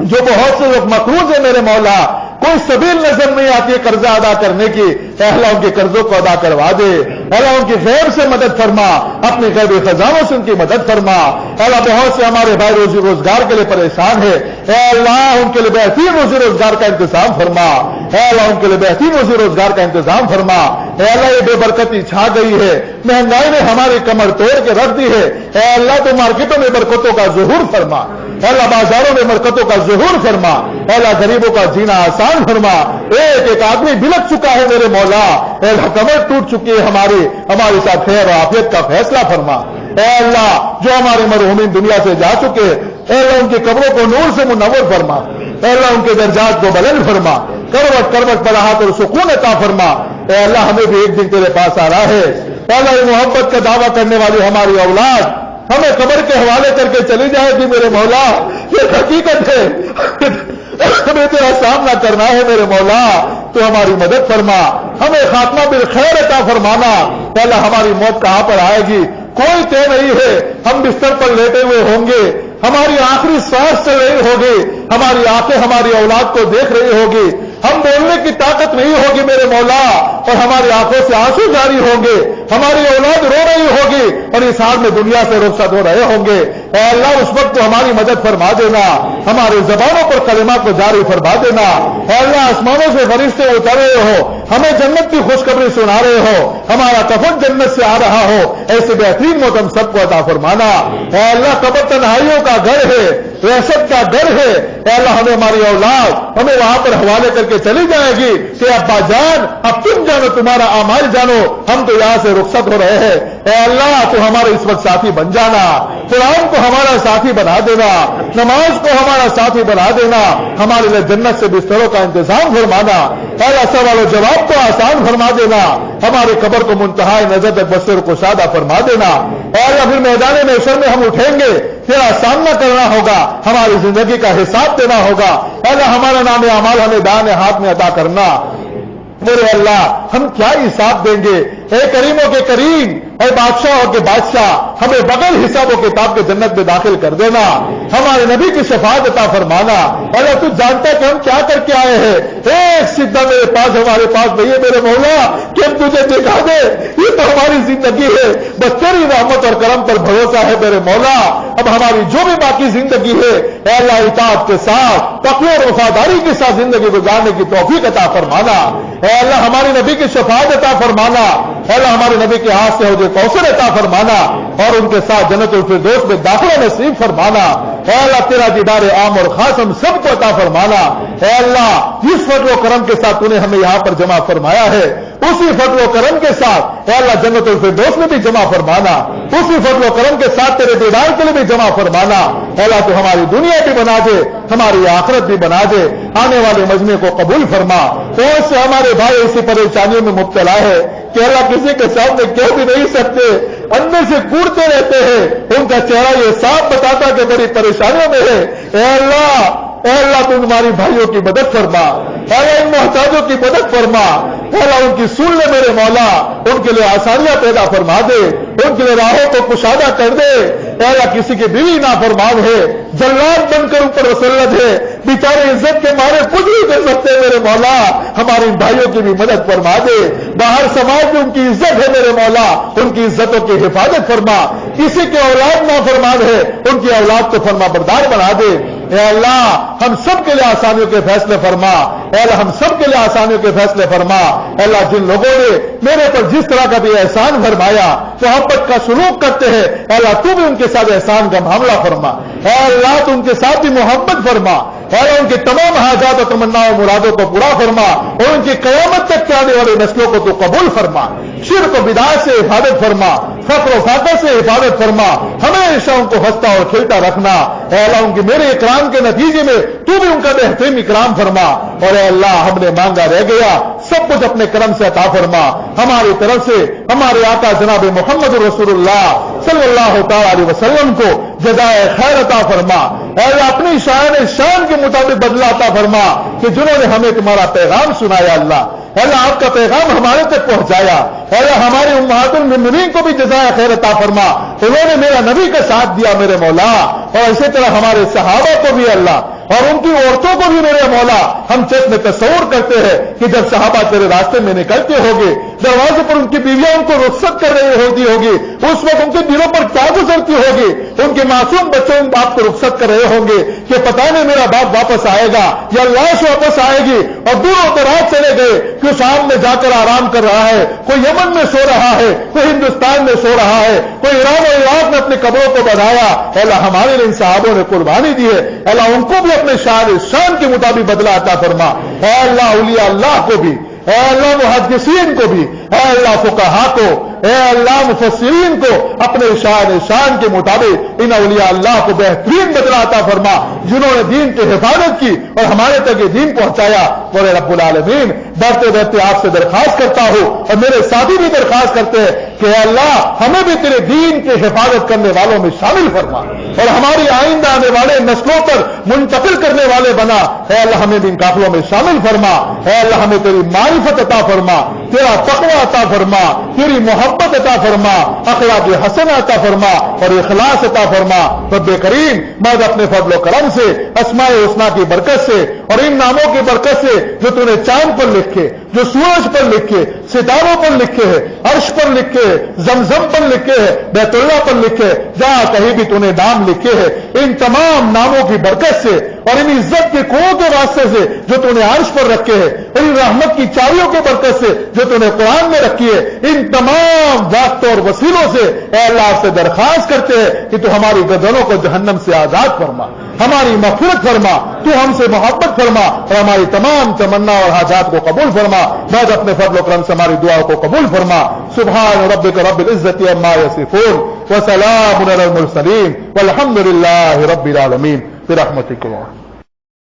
جو بہت سے لوگ مقروض ہیں میرے مولا کوئی سبیل نظر نہیں آتی ہے قرضہ ادا کرنے کی اللہ ان کے قرضوں کو ادا کروا دے اللہ ان کی غیر سے مدد فرما اپنے غیبی خزانوں سے ان کی مدد فرما. اے اللہ بہت سے ہمارے بھائی روزی روزگار کے لیے پریشان ہے, اے اللہ ان کے لیے بہترین روزی روزگار کا انتظام فرما. اے اللہ ان کے لیے بہترین روزی روزگار کا انتظام فرما. اے اللہ یہ بے برکتی چھا گئی ہے, مہنگائی نے ہماری کمر توڑ کے رکھ دی ہے. اے اللہ تو مارکیٹوں میں برکتوں کا ظہور فرما. اے اللہ بازاروں میں برکتوں کا ظہور فرما. اے اللہ غریبوں کا جینا آسان فرما. ایک ایک آدمی بلک چکا ہے میرے مولا. اے اللہ کمر ٹوٹ چکی ہے ہمارے ساتھ خیر و عافیت کا فیصلہ فرما. اے اللہ جو ہمارے مرحومین دنیا سے جا چکے, اے اللہ ان کی قبروں کو نور سے منور فرما. اے اللہ ان کے درجات کو بلند فرما. کروٹ کروٹ پر راحت اور سکون عطا فرما. اے اللہ ہمیں بھی ایک دن تیرے پاس آ رہا ہے. اے اللہ یہ محبت کا دعویٰ کرنے والی ہماری اولاد ہمیں قبر کے حوالے کر کے چلی جائے گی میرے مولا. یہ حقیقت ہے, ہمیں تیرا سامنا کرنا ہے میرے مولا. تو ہماری مدد فرما, ہمیں خاتمہ بالخیر عطا فرمانا. اے اللہ ہماری موت کہاں پر آئے گی کوئی طے نہیں ہے. ہم بستر پر لیٹے ہوئے ہوں گے, ہماری آخری سانس چل رہی ہوگی, ہماری آنکھیں ہماری اولاد کو دیکھ رہی ہوگی, ہم بولنے کی طاقت نہیں ہوگی میرے مولا, اور ہماری آنکھوں سے آنسو جاری ہوں گے, ہماری اولاد رو رہی ہوگی اور اس حال میں دنیا سے رخصت ہو رہے ہوں گے. اے اللہ اس وقت تو ہماری مدد فرما دینا, ہماری زبانوں پر کلمات کو جاری فرما دینا. اے اللہ آسمانوں سے فرشتے اتر رہے ہو, ہمیں جنت کی خوشخبری سنا رہے ہو, ہمارا کفن جنت سے آ رہا ہو, ایسے بہترین موت ہم سب کو عطا فرمانا. اے اللہ قبر تنہائیوں کا گھر ہے, وحشت کا گھر ہے. اے اللہ ہمیں ہماری اولاد ہمیں وہاں پر حوالے کر کے چلی جائے گی کہ ابا جان اب تم جانو, تمہارا اعمال جانو, ہم تو یہاں سے رخصت ہو رہے ہیں. اے اللہ تو ہمارے اس وقت ساتھی بن جانا, قرآن کو ہمارا ساتھی بنا دینا, نماز کو ہمارا ساتھی بنا دینا, ہمارے لیے جنت سے بستروں کا انتظام فرمانا. اے اللہ سوال و جواب کو آسان فرما دینا, ہماری قبر کو منتہا نظر تک بسر کو سادہ فرما دینا. اے اللہ پھر میدان محشر میں ہم اٹھیں گے, تیرا سامنا کرنا ہوگا, ہماری زندگی کا حساب دینا ہوگا. اے اللہ ہمارا نام اعمال ہمیں دائیں ہاتھ میں عطا کرنا. میرے اللہ ہم کیا حساب دیں گے, اے کریموں کے کریم, اے بادشاہوں کے بادشاہ, ہمیں بغیر حساب و کتاب کے جنت میں داخل کر دینا, ہمارے نبی کی شفاعت عطا فرمانا. اللہ تو جانتا ہے کہ ہم کیا کر کے آئے ہیں, ایک سجدہ میرے پاس ہمارے پاس نہیں ہے میرے مولا کہ ہم تجھے دکھا دے, یہ تو ہماری زندگی ہے, بس تیری رحمت اور کرم پر بھروسہ ہے میرے مولا. اب ہماری جو بھی باقی زندگی ہے اے اللہ اطاعت کے ساتھ, تقوی اور وفاداری کے ساتھ زندگی گزارنے کی توفیق عطا فرمانا. اے اللہ ہمارے نبی کی شفاعت عطا فرمانا. اے اللہ ہمارے نبی کے ہاتھ سے حوض کوثر عطا فرمانا اور ان کے ساتھ جنت الفردوس میں داخلہ نصیب فرمانا. اے اللہ تیرا دیدار عام اور خاص ہم سب کو عطا فرمانا. اے اللہ جس فضل و کرم کے ساتھ تو نے ہمیں یہاں پر جمع فرمایا ہے, اسی فضل و کرم کے ساتھ اے اللہ جنت الفردوس میں بھی جمع فرمانا, اسی فضل و کرم کے ساتھ تیرے دیدار کے لیے بھی جمع فرمانا. اے اللہ تو ہماری دنیا بھی بنا دے, ہماری آخرت بھی بنا دے, آنے والے مجمع کو قبول فرما. بہت سے ہمارے بھائی ایسی پریشانیوں میں مبتلا ہے کہ اللہ کسی کے سامنے کہہ بھی نہیں سکتے, اندر سے کوڑتے رہتے ہیں, ان کا چہرہ یہ صاف بتاتا کہ بڑی پریشانیوں میں ہے. اے اللہ تو ہماری بھائیوں کی مدد فرما, اے اللہ ان محتاجوں کی مدد فرما. اے اللہ ان کی سن لے میرے مولا, ان کے لیے آسانیاں پیدا فرما دے, ان کے لیے راہوں کو کشادہ کر دے. اے اللہ کسی کی بیوی نافرمان ہے, جلاد بن کر اوپر مسلط ہے, بیچارے عزت کے مارے کچھ نہیں کر سکتے میرے مولا, ہمارے ان بھائیوں کی بھی مدد فرما دے. باہر سماج میں ان کی عزت ہے میرے مولا, ان کی عزتوں کی حفاظت فرما. کسی کے اولاد نافرمان ہے, ان کی اولاد کو فرما بردار بنا دے. اے اللہ ہم سب کے لیے آسانیوں کے فیصلے فرما. اے اللہ ہم سب کے لیے آسانیوں کے فیصلے فرما. اے اللہ جن لوگوں نے میرے پر جس طرح کا بھی احسان فرمایا, محبت کا سلوک کرتے ہیں, اے اللہ تو بھی ان کے ساتھ احسان کا معاملہ فرما. اے اللہ تو ان کے ساتھ بھی محبت فرما. اے اللہ ان کی تمام حاجات و تمناؤں مرادوں کو پورا فرما, اور ان کی قیامت تک کے آنے والی نسلوں کو تو قبول فرما. شرک و بدعت سے حفاظت فرما, فقر و فاقہ سے حفاظت فرما, ہمیشہ ان کو ہنستا اور کھلتا رکھنا. اے اللہ ان کی میرے اکرام کے نتیجے میں تو بھی ان کا بہترین اکرام فرما. اور اے اللہ ہم نے مانگا رہ گیا, سب کچھ اپنے کرم سے عطا فرما. ہماری طرف سے ہمارے آقا جناب محمد رسول اللہ صلی اللہ تعالی علیہ وسلم کو جزائے خیر عطا فرما. اے اللہ اپنی شان کے مطابق بدلہ عطا فرما کہ جنہوں نے ہمیں تمہارا پیغام سنایا. اللہ آپ کا پیغام ہمارے تک پہنچایا. اے اللہ ہمارے امہات المؤمنین کو بھی جزائے خیر عطا فرما, انہوں نے میرا نبی کا ساتھ دیا میرے مولا, اور اسی طرح ہمارے صحابہ کو بھی اللہ, اور ان کی عورتوں کو بھی میرے مولا. ہم چشم تصور کرتے ہیں کہ جب صحابہ تیرے راستے میں نکلتے ہوگے دروازے پر ان کی بیویاں ان کو رخصت کر رہی ہوگی، اس وقت ان کے دلوں پر کیا گزرتی ہوگی؟ ان کے معصوم بچے ان باپ کو رخصت کر رہے ہوں گے کہ پتہ نہیں میرا باپ واپس آئے گا یا لاش واپس آئے گی، اور دور و دراز چلے گئے کہ شام میں جا کر آرام کر رہا ہے، کوئی یمن میں سو رہا ہے، کوئی ہندوستان میں سو رہا ہے، کوئی ایران اور عراق میں اپنے قبروں کو بنایا۔ اے اللہ ہمارے لیے ان صحابوں نے قربانی دی ہے، اے اللہ ان کو بھی اپنے شان کے مطابق بدلہ عطا فرما۔ اے اللہ اولیاء اللہ کو بھی، اے اللہ محدثین کو بھی، اے اللہ فقہا کو، اے اللہ مفسرین کو اپنے شان کے مطابق ان اولیاء اللہ کو بہترین بدلہ عطا فرما جنہوں نے دین کی حفاظت کی اور ہمارے تک یہ دین پہنچایا۔ اور اے رب العالمین ڈرتے ڈرتے آپ سے درخواست کرتا ہوں اور میرے ساتھی بھی درخواست کرتے ہیں کہ اے اللہ ہمیں بھی تیرے دین کی حفاظت کرنے والوں میں شامل فرما اور ہماری آئندہ آنے والے نسلوں پر منتقل کرنے والے بنا۔ اے اللہ ہمیں بھی ان قافلوں میں شامل فرما۔ اے اللہ ہمیں تیری معرفت عطا فرما، تیرا تقوی عطا فرما، تیری محبت عطا فرما، اخلاق حسنہ عطا فرما اور اخلاص عطا فرما۔ رب کریم میں اپنے فضل و کرم سے، اسماء الحسنی کی برکت سے اور ان ناموں کی برکت سے جو تو نے چاند پر لکھے، جو سورج پر لکھے، ستاروں پر لکھے ہیں، عرش پر لکھے ہیں، زمزم پر لکھے ہیں، بیت اللہ پر لکھے، جہاں کہیں بھی تو نے نام لکھے ہیں، ان تمام ناموں کی برکت سے اور ان عزت کے کنویں کے واسطے سے جو تو نے عرش پر رکھے ہیں، اور ان رحمت کی چابیوں کے برکت سے جو تو نے قرآن میں رکھی ہے، ان تمام واسطوں اور وسیلوں سے اے اللہ آپ سے درخواست کرتے ہیں کہ تو ہماری گردنوں کو جہنم سے آزاد فرما، ہماری مغفرت فرما، تو ہم سے محبت فرما اور ہماری تمام تمنا اور حاجات کو قبول فرما۔ بعد اپنے فضل و کرم سے ہماری دعاؤں کو قبول فرما۔ سبحان ربک رب العزت عما یصفون وسلام علی المرسلین والحمد للہ رب العالمین برحمتک۔